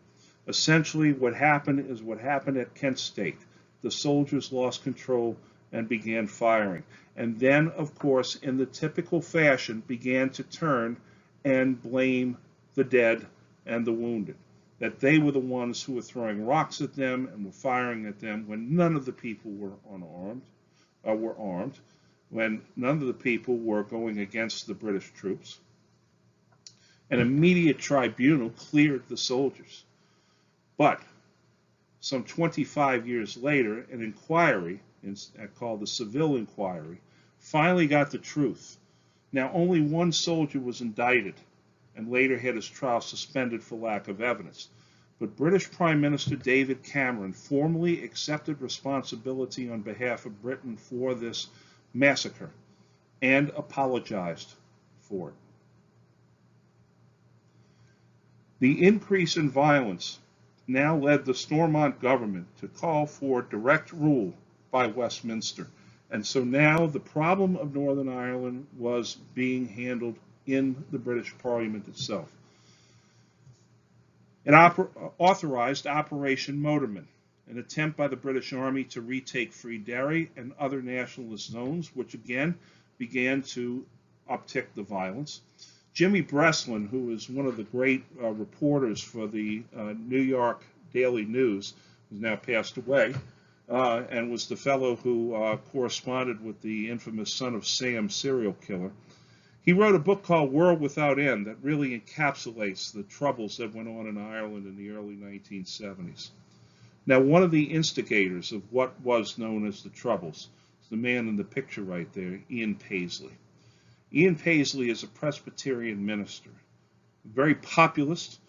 Essentially, what happened is what happened at Kent State. The soldiers lost control and began firing. And then, of course, in the typical fashion, began to turn and blame the dead and the wounded. That they were the ones who were throwing rocks at them and were firing at them when none of the people were armed, when none of the people were going against the British troops. An immediate tribunal cleared the soldiers. But some 25 years later, an inquiry, called the Seville Inquiry, finally got the truth. Now, only one soldier was indicted and later had his trial suspended for lack of evidence. But British Prime Minister David Cameron formally accepted responsibility on behalf of Britain for this massacre and apologized for it. The increase in violence now led the Stormont government to call for direct rule by Westminster. And so now the problem of Northern Ireland was being handled in the British Parliament itself. It authorized Operation Motorman, an attempt by the British Army to retake Free Derry and other nationalist zones, which again began to uptick the violence. Jimmy Breslin, who was one of the great reporters for the New York Daily News, who's now passed away, and was the fellow who corresponded with the infamous Son of Sam serial killer. He wrote a book called World Without End that really encapsulates the troubles that went on in Ireland in the early 1970s. Now, one of the instigators of what was known as the Troubles is the man in the picture right there, Ian Paisley. Ian Paisley is a Presbyterian minister, a very populist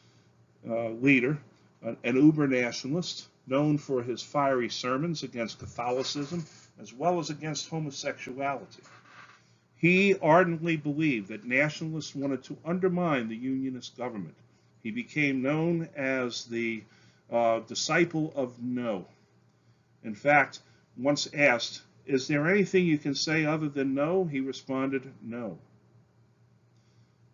leader, an uber nationalist, known for his fiery sermons against Catholicism as well as against homosexuality. He ardently believed that nationalists wanted to undermine the Unionist government. He became known as the disciple of no. In fact, once asked, "Is there anything you can say other than no?" he responded, "No."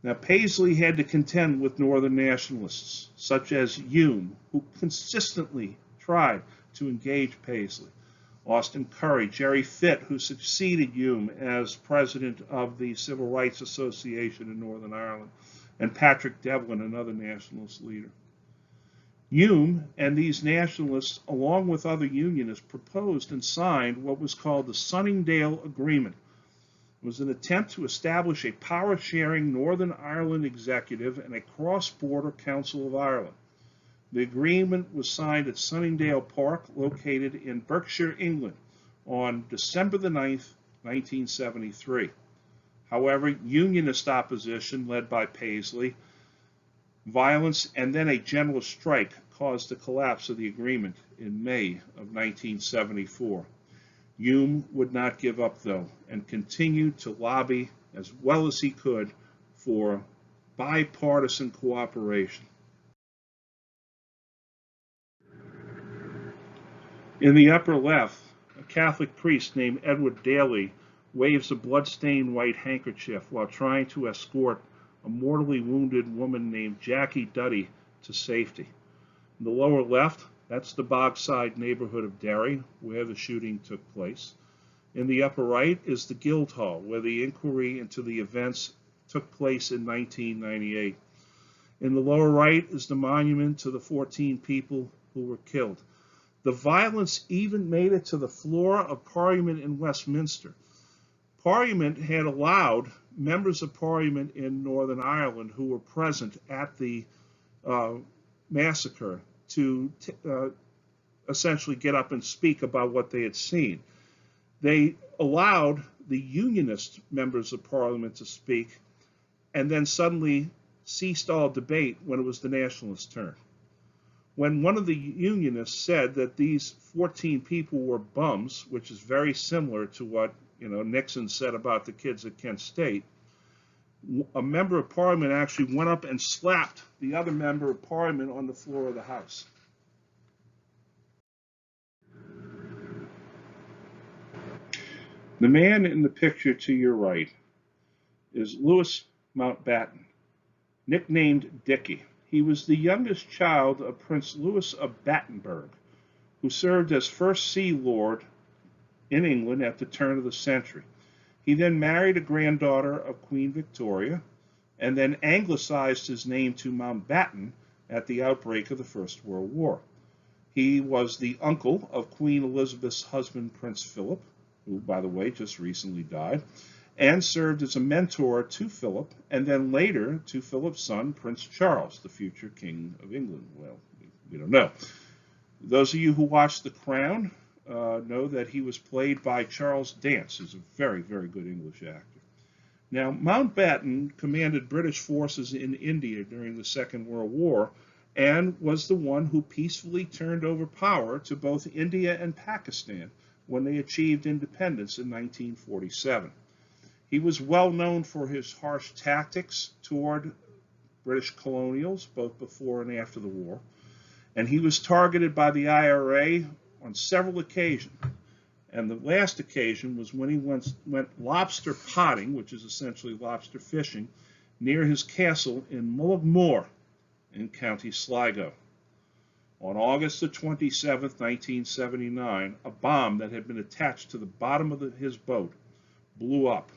Now, Paisley had to contend with Northern nationalists, such as Hume, who consistently tried to engage Paisley, Austin Curry, Jerry Fitt, who succeeded Hume as president of the Civil Rights Association in Northern Ireland, and Patrick Devlin, another nationalist leader. Hume and these nationalists, along with other unionists, proposed and signed what was called the Sunningdale Agreement. It was an attempt to establish a power-sharing Northern Ireland executive and a cross-border Council of Ireland. The agreement was signed at Sunningdale Park, located in Berkshire, England, on December the 9th, 1973. However, Unionist opposition led by Paisley, violence, and then a general strike caused the collapse of the agreement in May of 1974. Hume would not give up, though, and continued to lobby as well as he could for bipartisan cooperation. In the upper left, a Catholic priest named Edward Daly waves a blood-stained white handkerchief while trying to escort a mortally wounded woman named Jackie Duddy to safety. In the lower left, that's the Bogside neighborhood of Derry, where the shooting took place. In the upper right is the Guildhall, where the inquiry into the events took place in 1998. In the lower right is the monument to the 14 people who were killed. The violence even made it to the floor of Parliament in Westminster. Parliament had allowed members of Parliament in Northern Ireland who were present at the massacre to essentially get up and speak about what they had seen. They allowed the Unionist members of Parliament to speak, and then suddenly ceased all debate when it was the Nationalists' turn. When one of the Unionists said that these 14 people were bums, which is very similar to what Nixon said about the kids at Kent State, a member of Parliament actually went up and slapped the other member of Parliament on the floor of the House. The man in the picture to your right is Louis Mountbatten, nicknamed Dickie. He was the youngest child of Prince Louis of Battenberg, who served as First Sea Lord in England at the turn of the century. He then married a granddaughter of Queen Victoria, and then anglicized his name to Mountbatten at the outbreak of the First World War. He was the uncle of Queen Elizabeth's husband, Prince Philip, who, by the way, just recently died, and served as a mentor to Philip, and then later to Philip's son, Prince Charles, the future King of England. Well, we don't know. Those of you who watched The Crown know that he was played by Charles Dance, who's a very, very good English actor. Now, Mountbatten commanded British forces in India during the Second World War and was the one who peacefully turned over power to both India and Pakistan when they achieved independence in 1947. He was well known for his harsh tactics toward British colonials, both before and after the war, and he was targeted by the IRA on several occasions. And the last occasion was when he went lobster potting, which is essentially lobster fishing, near his castle in Mullaghmore in County Sligo. On August the 27th, 1979, a bomb that had been attached to the bottom of his boat blew up.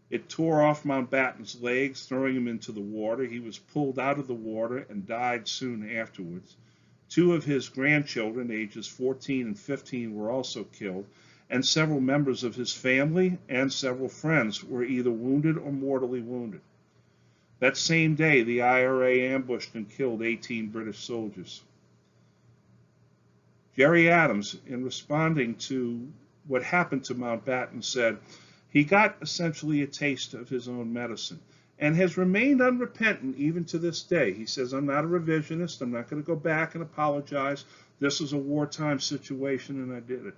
It tore off Mountbatten's legs, throwing him into the water. He was pulled out of the water and died soon afterwards. Two of his grandchildren, ages 14 and 15, were also killed, and several members of his family and several friends were either wounded or mortally wounded. That same day, the IRA ambushed and killed 18 British soldiers. Gerry Adams, in responding to what happened to Mountbatten, said, "He got essentially a taste of his own medicine and has remained unrepentant even to this day." He says, "I'm not a revisionist. I'm not going to go back and apologize. This was a wartime situation and I did it."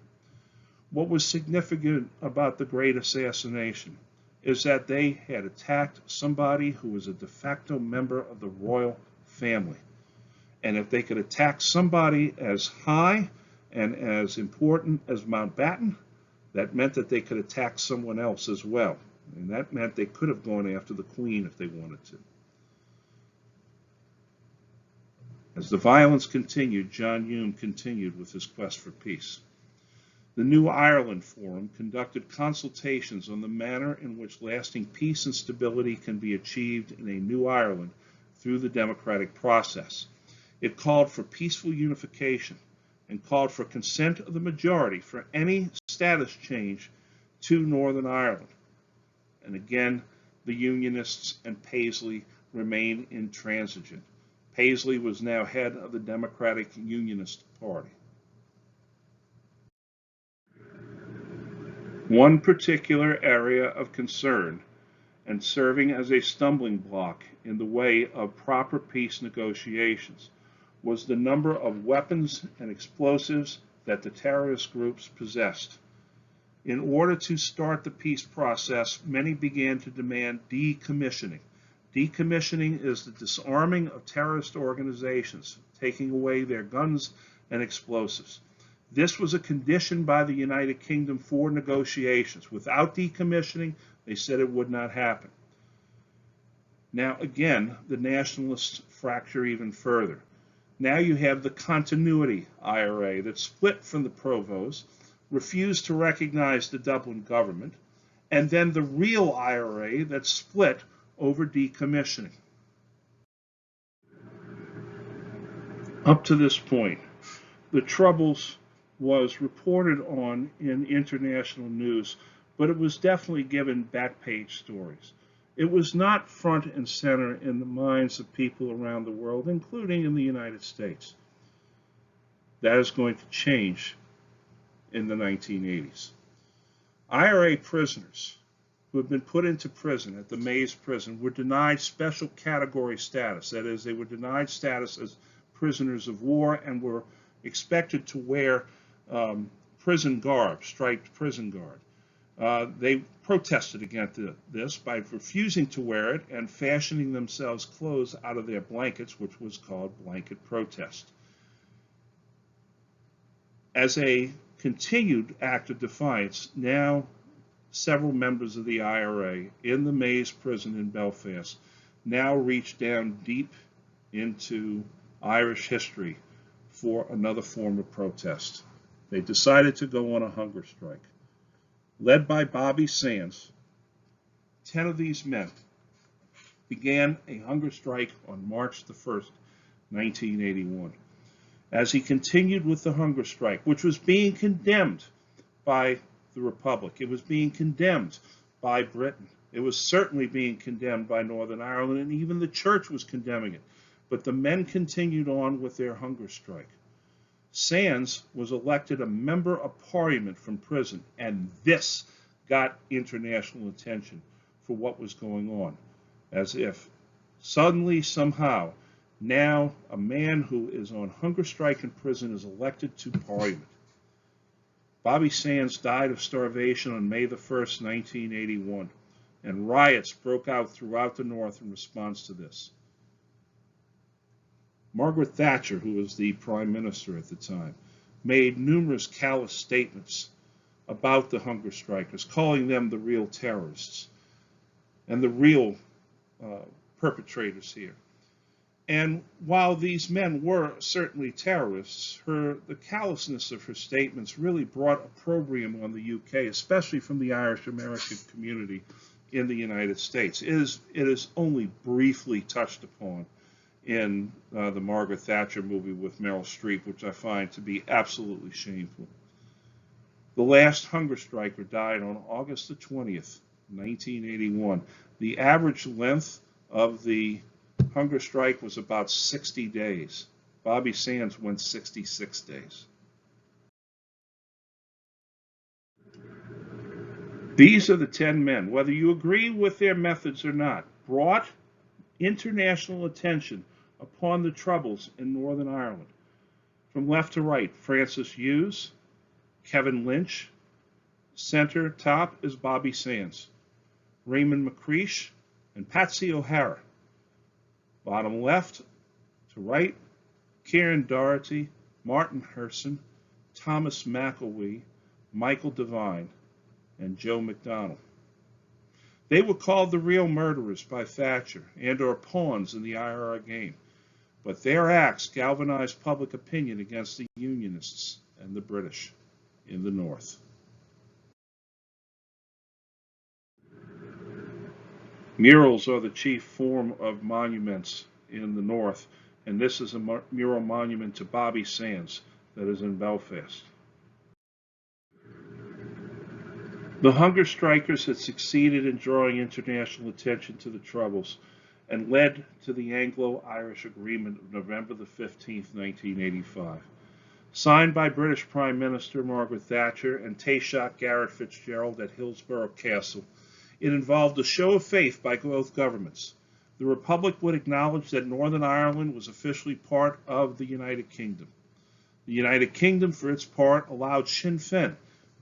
What was significant about the Great Assassination is that they had attacked somebody who was a de facto member of the royal family. And if they could attack somebody as high and as important as Mountbatten, that meant that they could attack someone else as well. And that meant they could have gone after the Queen if they wanted to. As the violence continued, John Hume continued with his quest for peace. The New Ireland Forum conducted consultations on the manner in which lasting peace and stability can be achieved in a new Ireland through the democratic process. It called for peaceful unification and called for consent of the majority for any status change to Northern Ireland. And again, the Unionists and Paisley remained intransigent. Paisley was now head of the Democratic Unionist Party. One particular area of concern and serving as a stumbling block in the way of proper peace negotiations was the number of weapons and explosives that the terrorist groups possessed. In order to start the peace process, many began to demand decommissioning. Decommissioning is the disarming of terrorist organizations, taking away their guns and explosives. This was a condition by the United Kingdom for negotiations. Without decommissioning, they said it would not happen. Now again, the nationalists fracture even further. Now you have the continuity IRA that split from the Provost, refused to recognize the Dublin government, and then the real IRA that split over decommissioning. Up to this point, the Troubles was reported on in international news, but it was definitely given back page stories. It was not front and center in the minds of people around the world, including in the United States. That is going to change in the 1980s. IRA prisoners who had been put into prison at the Mays prison were denied special category status. That is, they were denied status as prisoners of war and were expected to wear prison garb, striped prison garb. They protested against this by refusing to wear it and fashioning themselves clothes out of their blankets, which was called blanket protest. As a continued act of defiance, now several members of the IRA in the Mays prison in Belfast now reach down deep into Irish history for another form of protest. They decided to go on a hunger strike. Led by Bobby Sands, 10 of these men began a hunger strike on March the 1st, 1981. As he continued with the hunger strike, which was being condemned by the Republic, it was being condemned by Britain, it was certainly being condemned by Northern Ireland, and even the church was condemning it. But the men continued on with their hunger strike. Sands was elected a member of parliament from prison, and this got international attention for what was going on, as if suddenly, somehow, now a man who is on hunger strike in prison is elected to parliament. Bobby Sands died of starvation on May the 1st, 1981, and riots broke out throughout the North in response to this. Margaret Thatcher, who was the prime minister at the time, made numerous callous statements about the hunger strikers, calling them the real terrorists and the real perpetrators here. And while these men were certainly terrorists, the callousness of her statements really brought opprobrium on the UK, especially from the Irish American community in the United States. It is only briefly touched upon in the Margaret Thatcher movie with Meryl Streep, which I find to be absolutely shameful. The last hunger striker died on August the 20th, 1981. The average length of the hunger strike was about 60 days. Bobby Sands went 66 days. These are the 10 men, whether you agree with their methods or not, brought international attention upon the troubles in Northern Ireland. From left to right, Francis Hughes, Kevin Lynch, center top is Bobby Sands, Raymond McCreesh, and Patsy O'Hara. Bottom left to right, Kieran Doherty, Martin Herson, Thomas McElwee, Michael Devine, and Joe McDonnell. They were called the real murderers by Thatcher and or pawns in the IRA game, but their acts galvanized public opinion against the Unionists and the British in the North. Murals are the chief form of monuments in the North, and this is a mural monument to Bobby Sands that is in Belfast. The hunger strikers had succeeded in drawing international attention to the Troubles and led to the Anglo-Irish Agreement of November the 15th, 1985. Signed by British Prime Minister Margaret Thatcher and Taoiseach Garret Fitzgerald at Hillsborough Castle, it involved a show of faith by both governments. The Republic would acknowledge that Northern Ireland was officially part of the United Kingdom. The United Kingdom, for its part, allowed Sinn Féin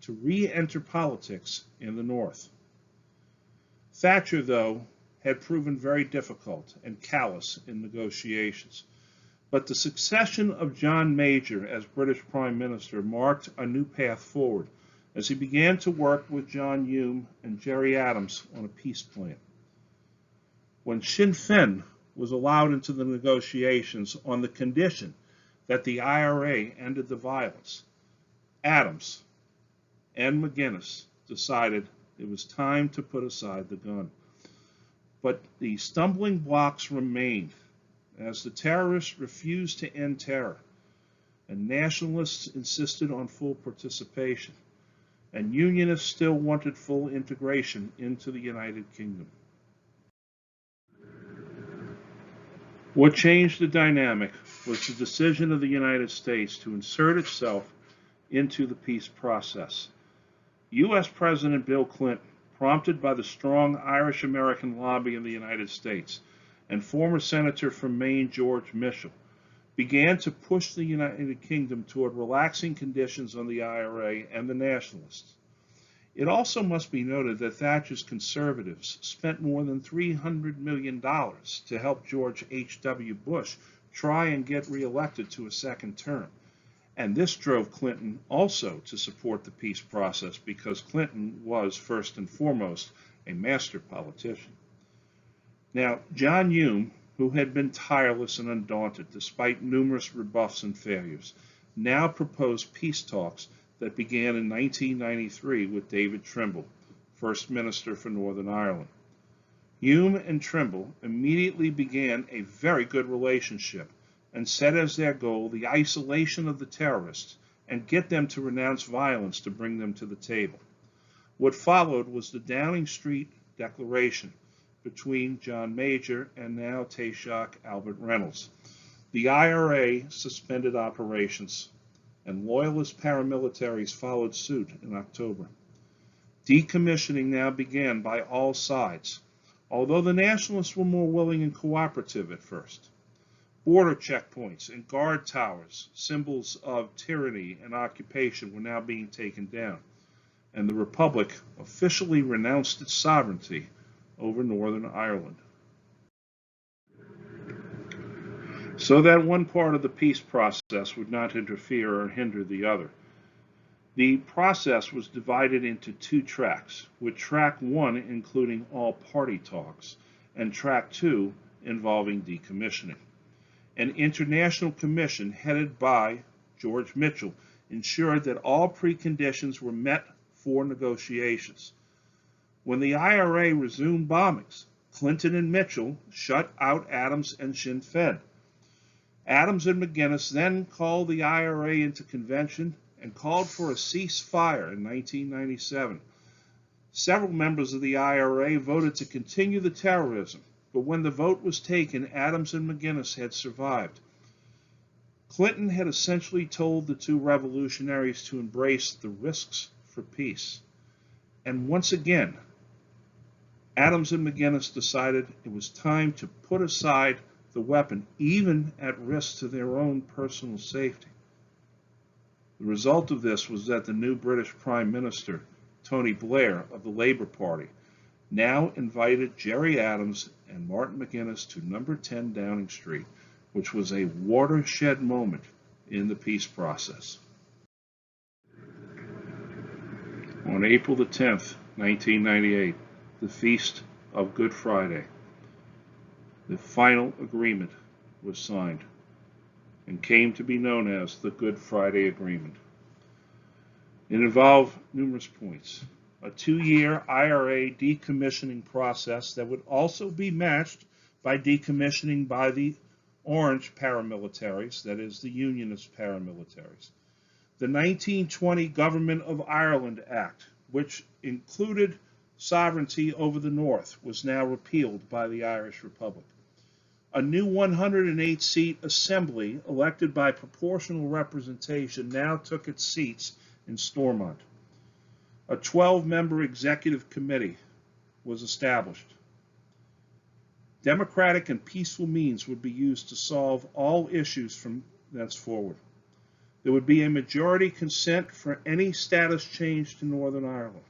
to re-enter politics in the North. Thatcher, though, had proven very difficult and callous in negotiations. But the succession of John Major as British Prime Minister marked a new path forward as he began to work with John Hume and Gerry Adams on a peace plan. When Sinn Féin was allowed into the negotiations on the condition that the IRA ended the violence, Adams and McGuinness decided it was time to put aside the gun. But the stumbling blocks remained as the terrorists refused to end terror, and nationalists insisted on full participation, and Unionists still wanted full integration into the United Kingdom. What changed the dynamic was the decision of the United States to insert itself into the peace process. U.S. President Bill Clinton, prompted by the strong Irish-American lobby in the United States, and former Senator from Maine George Mitchell, began to push the United Kingdom toward relaxing conditions on the IRA and the Nationalists. It also must be noted that Thatcher's conservatives spent more than $300 million to help George H.W. Bush try and get reelected to a second term. And this drove Clinton also to support the peace process because Clinton was, first and foremost, a master politician. Now, John Hume, who had been tireless and undaunted despite numerous rebuffs and failures, now proposed peace talks that began in 1993 with David Trimble, First Minister for Northern Ireland. Hume and Trimble immediately began a very good relationship and set as their goal the isolation of the terrorists and get them to renounce violence to bring them to the table. What followed was the Downing Street Declaration between John Major and now Taoiseach Albert Reynolds. The IRA suspended operations, and loyalist paramilitaries followed suit in October. Decommissioning now began by all sides, although the Nationalists were more willing and cooperative at first. Border checkpoints and guard towers, symbols of tyranny and occupation, were now being taken down, and the Republic officially renounced its sovereignty over Northern Ireland. So that one part of the peace process would not interfere or hinder the other. The process was divided into two tracks, with track one including all party talks, and track two involving decommissioning. An international commission headed by George Mitchell ensured that all preconditions were met for negotiations. When the IRA resumed bombings, Clinton and Mitchell shut out Adams and Sinn Féin. Adams and McGuinness then called the IRA into convention and called for a ceasefire in 1997. Several members of the IRA voted to continue the terrorism, but when the vote was taken, Adams and McGuinness had survived. Clinton had essentially told the two revolutionaries to embrace the risks for peace. And once again, Adams and McGuinness decided it was time to put aside the weapon, even at risk to their own personal safety. The result of this was that the new British Prime Minister, Tony Blair of the Labour Party, now invited Gerry Adams and Martin McGuinness to number 10 Downing Street, which was a watershed moment in the peace process. On April the 10th, 1998, the feast of Good Friday, the final agreement was signed and came to be known as the Good Friday Agreement. It involved numerous points: a 2-year IRA decommissioning process that would also be matched by decommissioning by the Orange paramilitaries, that is, the Unionist paramilitaries. The 1920 Government of Ireland Act, which included sovereignty over the North, was now repealed by the Irish Republic. A new 108-seat assembly, elected by proportional representation, now took its seats in Stormont. A 12-member executive committee was established. Democratic and peaceful means would be used to solve all issues from thenceforward. There would be a majority consent for any status change to Northern Ireland.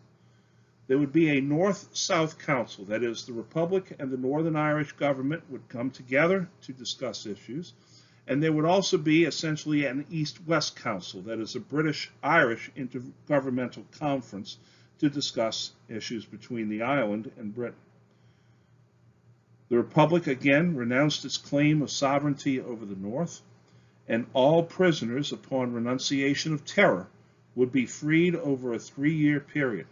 There would be a North-South Council, that is, the Republic and the Northern Irish government would come together to discuss issues, and there would also be essentially an East-West Council, that is, a British-Irish intergovernmental conference to discuss issues between the island and Britain. The Republic again renounced its claim of sovereignty over the North, and all prisoners, upon renunciation of terror, would be freed over a 3-year period.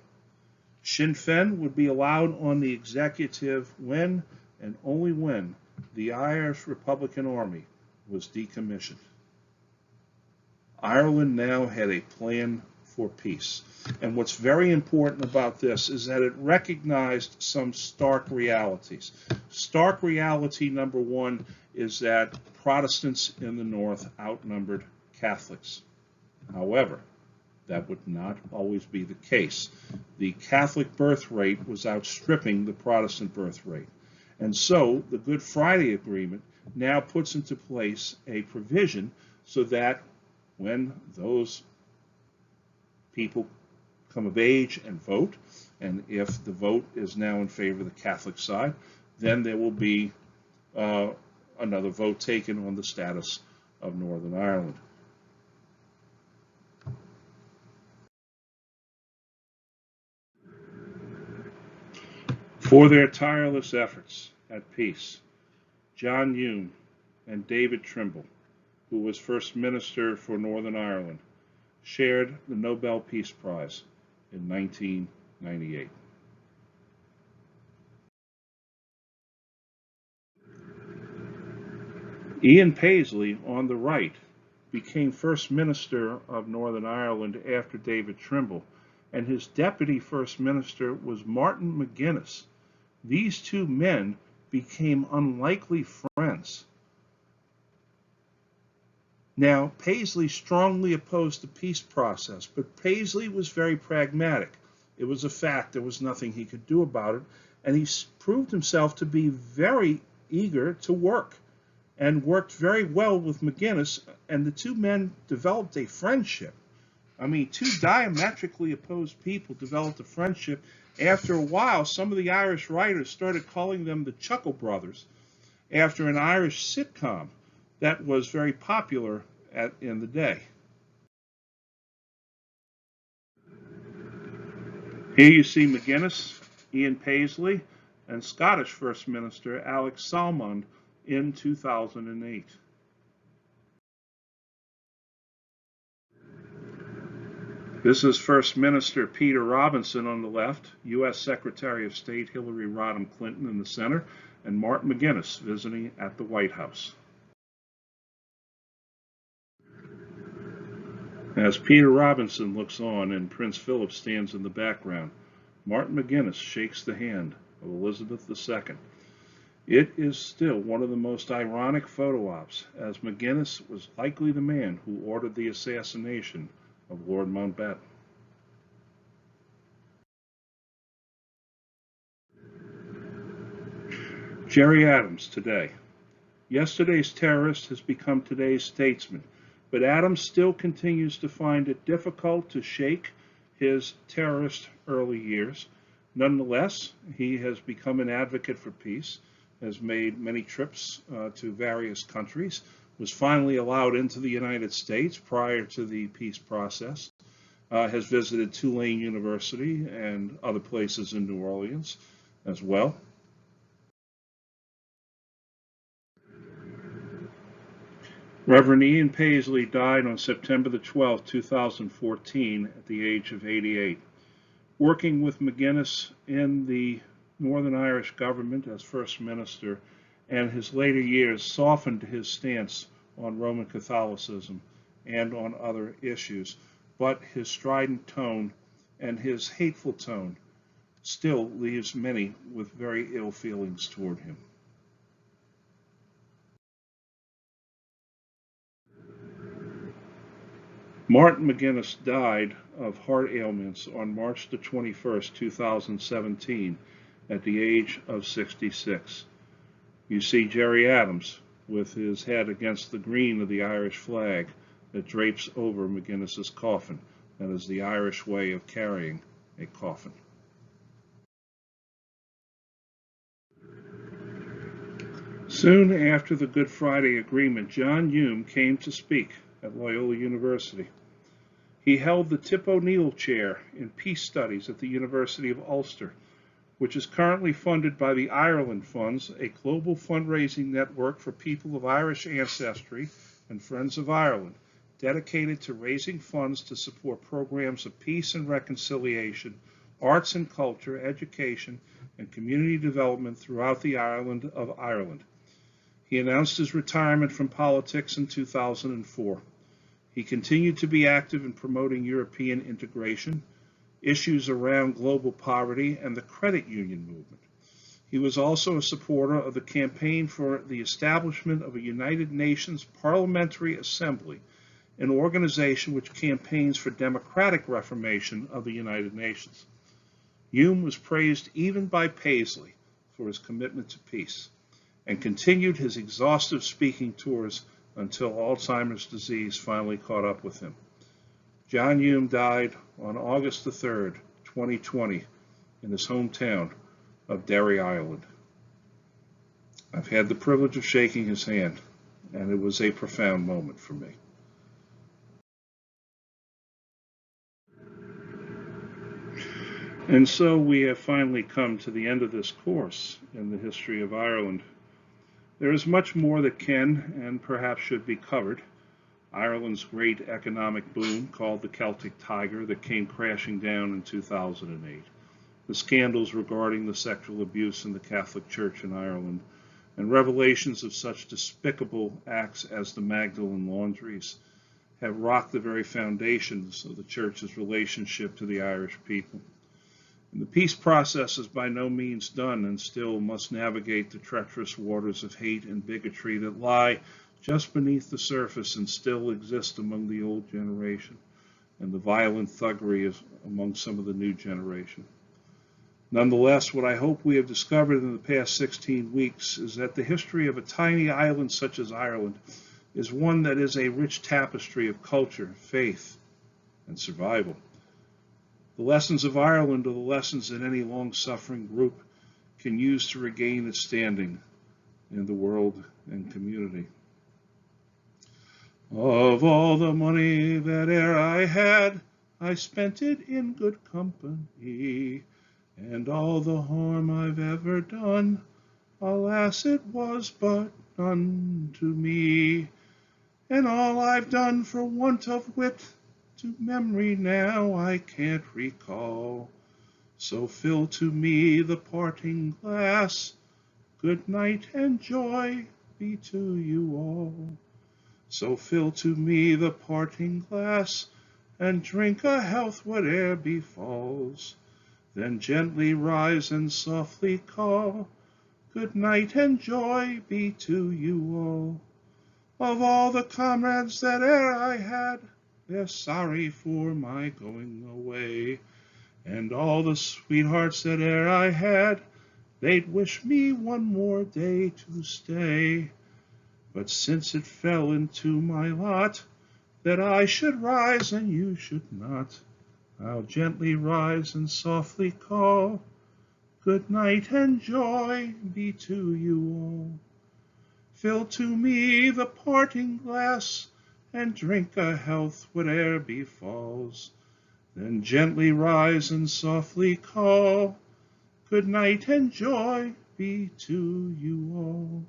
Sinn Féin would be allowed on the executive when and only when the Irish Republican Army was decommissioned. Ireland now had a plan for peace. And what's very important about this is that it recognized some stark realities. Stark reality number one is that Protestants in the North outnumbered Catholics. However, That would not always be the case. The Catholic birth rate was outstripping the Protestant birth rate. And so the Good Friday Agreement now puts into place a provision so that when those people come of age and vote, and if the vote is now in favor of the Catholic side, then there will be another vote taken on the status of Northern Ireland. For their tireless efforts at peace, John Hume and David Trimble, who was First Minister for Northern Ireland, shared the Nobel Peace Prize in 1998. Ian Paisley, on the right, became First Minister of Northern Ireland after David Trimble, and his Deputy First Minister was Martin McGuinness. These two men became unlikely friends. Now, Paisley strongly opposed the peace process, but Paisley was very pragmatic. It was a fact. There was nothing he could do about it, and he proved himself to be very eager to work and worked very well with McGuinness, and the two men developed a friendship. I mean, two diametrically opposed people developed a friendship. After a while, some of the Irish writers started calling them the Chuckle Brothers, after an Irish sitcom that was very popular in the day. Here you see McGuinness, Ian Paisley, and Scottish First Minister Alex Salmond in 2008. This is First Minister Peter Robinson on the left, U.S. Secretary of State Hillary Rodham Clinton in the center, and Martin McGuinness visiting at the White House. As Peter Robinson looks on and Prince Philip stands in the background, Martin McGuinness shakes the hand of Elizabeth II. It is still one of the most ironic photo ops, as McGuinness was likely the man who ordered the assassination of Lord Mountbatten. Gerry Adams today. Yesterday's terrorist has become today's statesman, but Adams still continues to find it difficult to shake his terrorist early years. Nonetheless, he has become an advocate for peace, has made many trips to various countries, was finally allowed into the United States prior to the peace process, has visited Tulane University and other places in New Orleans as well. Reverend Ian Paisley died on September the 12th, 2014, at the age of 88. Working with McGuinness in the Northern Irish government as First Minister, and his later years softened his stance on Roman Catholicism and on other issues, but his strident tone and his hateful tone still leaves many with very ill feelings toward him. Martin McGuinness died of heart ailments on March the 21st, 2017, at the age of 66. You see Gerry Adams with his head against the green of the Irish flag that drapes over McGuinness's coffin. That is the Irish way of carrying a coffin. Soon after the Good Friday Agreement, John Hume came to speak at Loyola University. He held the Tip O'Neill Chair in Peace Studies at the University of Ulster, which is currently funded by the Ireland Funds, a global fundraising network for people of Irish ancestry and Friends of Ireland, dedicated to raising funds to support programs of peace and reconciliation, arts and culture, education, and community development throughout the island of Ireland. He announced his retirement from politics in 2004. He continued to be active in promoting European integration, issues around global poverty, and the credit union movement. He was also a supporter of the campaign for the establishment of a United Nations Parliamentary Assembly an organization which campaigns for democratic reformation of the United Nations. Hume was praised even by Paisley for his commitment to peace, and continued his exhaustive speaking tours until Alzheimer's disease finally caught up with him. John Hume died on August the 3rd, 2020, in his hometown of Derry, Ireland. I've had the privilege of shaking his hand, and it was a profound moment for me. And so we have finally come to the end of this course in the history of Ireland. There is much more that can and perhaps should be covered. Ireland's great economic boom, called the Celtic Tiger, that came crashing down in 2008. The scandals regarding the sexual abuse in the Catholic Church in Ireland, and revelations of such despicable acts as the Magdalen laundries have rocked the very foundations of the Church's relationship to the Irish people. And the peace process is by no means done, and still must navigate the treacherous waters of hate and bigotry that lie just beneath the surface and still exist among the old generation, and the violent thuggery among some of the new generation. Nonetheless, what I hope we have discovered in the past 16 weeks is that the history of a tiny island such as Ireland is one that is a rich tapestry of culture, faith, and survival. The lessons of Ireland are the lessons that any long-suffering group can use to regain its standing in the world and community. Of all the money that e'er I had, I spent it in good company, and all the harm I've ever done, alas, it was but none to me. And all I've done for want of wit, to memory now I can't recall. So fill to me the parting glass, good night and joy be to you all. So fill to me the parting glass, and drink a health whate'er befalls. Then gently rise and softly call, good night and joy be to you all. Of all the comrades that e'er I had, they're sorry for my going away, and all the sweethearts that e'er I had, they'd wish me one more day to stay. But since it fell into my lot that I should rise and you should not, I'll gently rise and softly call, good night and joy be to you all. Fill to me the parting glass, and drink a health whate'er befalls. Then gently rise and softly call, good night and joy be to you all.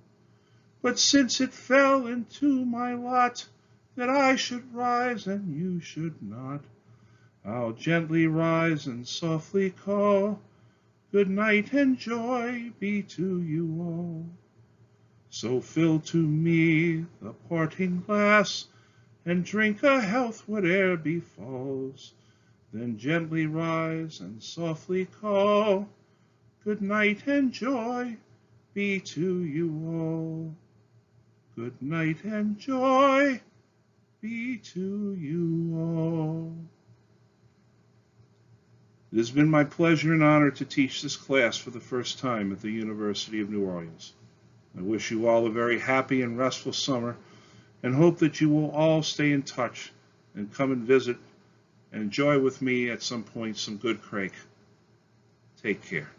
But since it fell into my lot that I should rise and you should not, I'll gently rise and softly call, good night and joy be to you all. So fill to me the parting glass, and drink a health whate'er befalls. Then gently rise and softly call, good night and joy be to you all. Good night and joy be to you all. It has been my pleasure and honor to teach this class for the first time at the University of New Orleans. I wish you all a very happy and restful summer, and hope that you will all stay in touch and come and visit and enjoy with me at some point some good crake. Take care.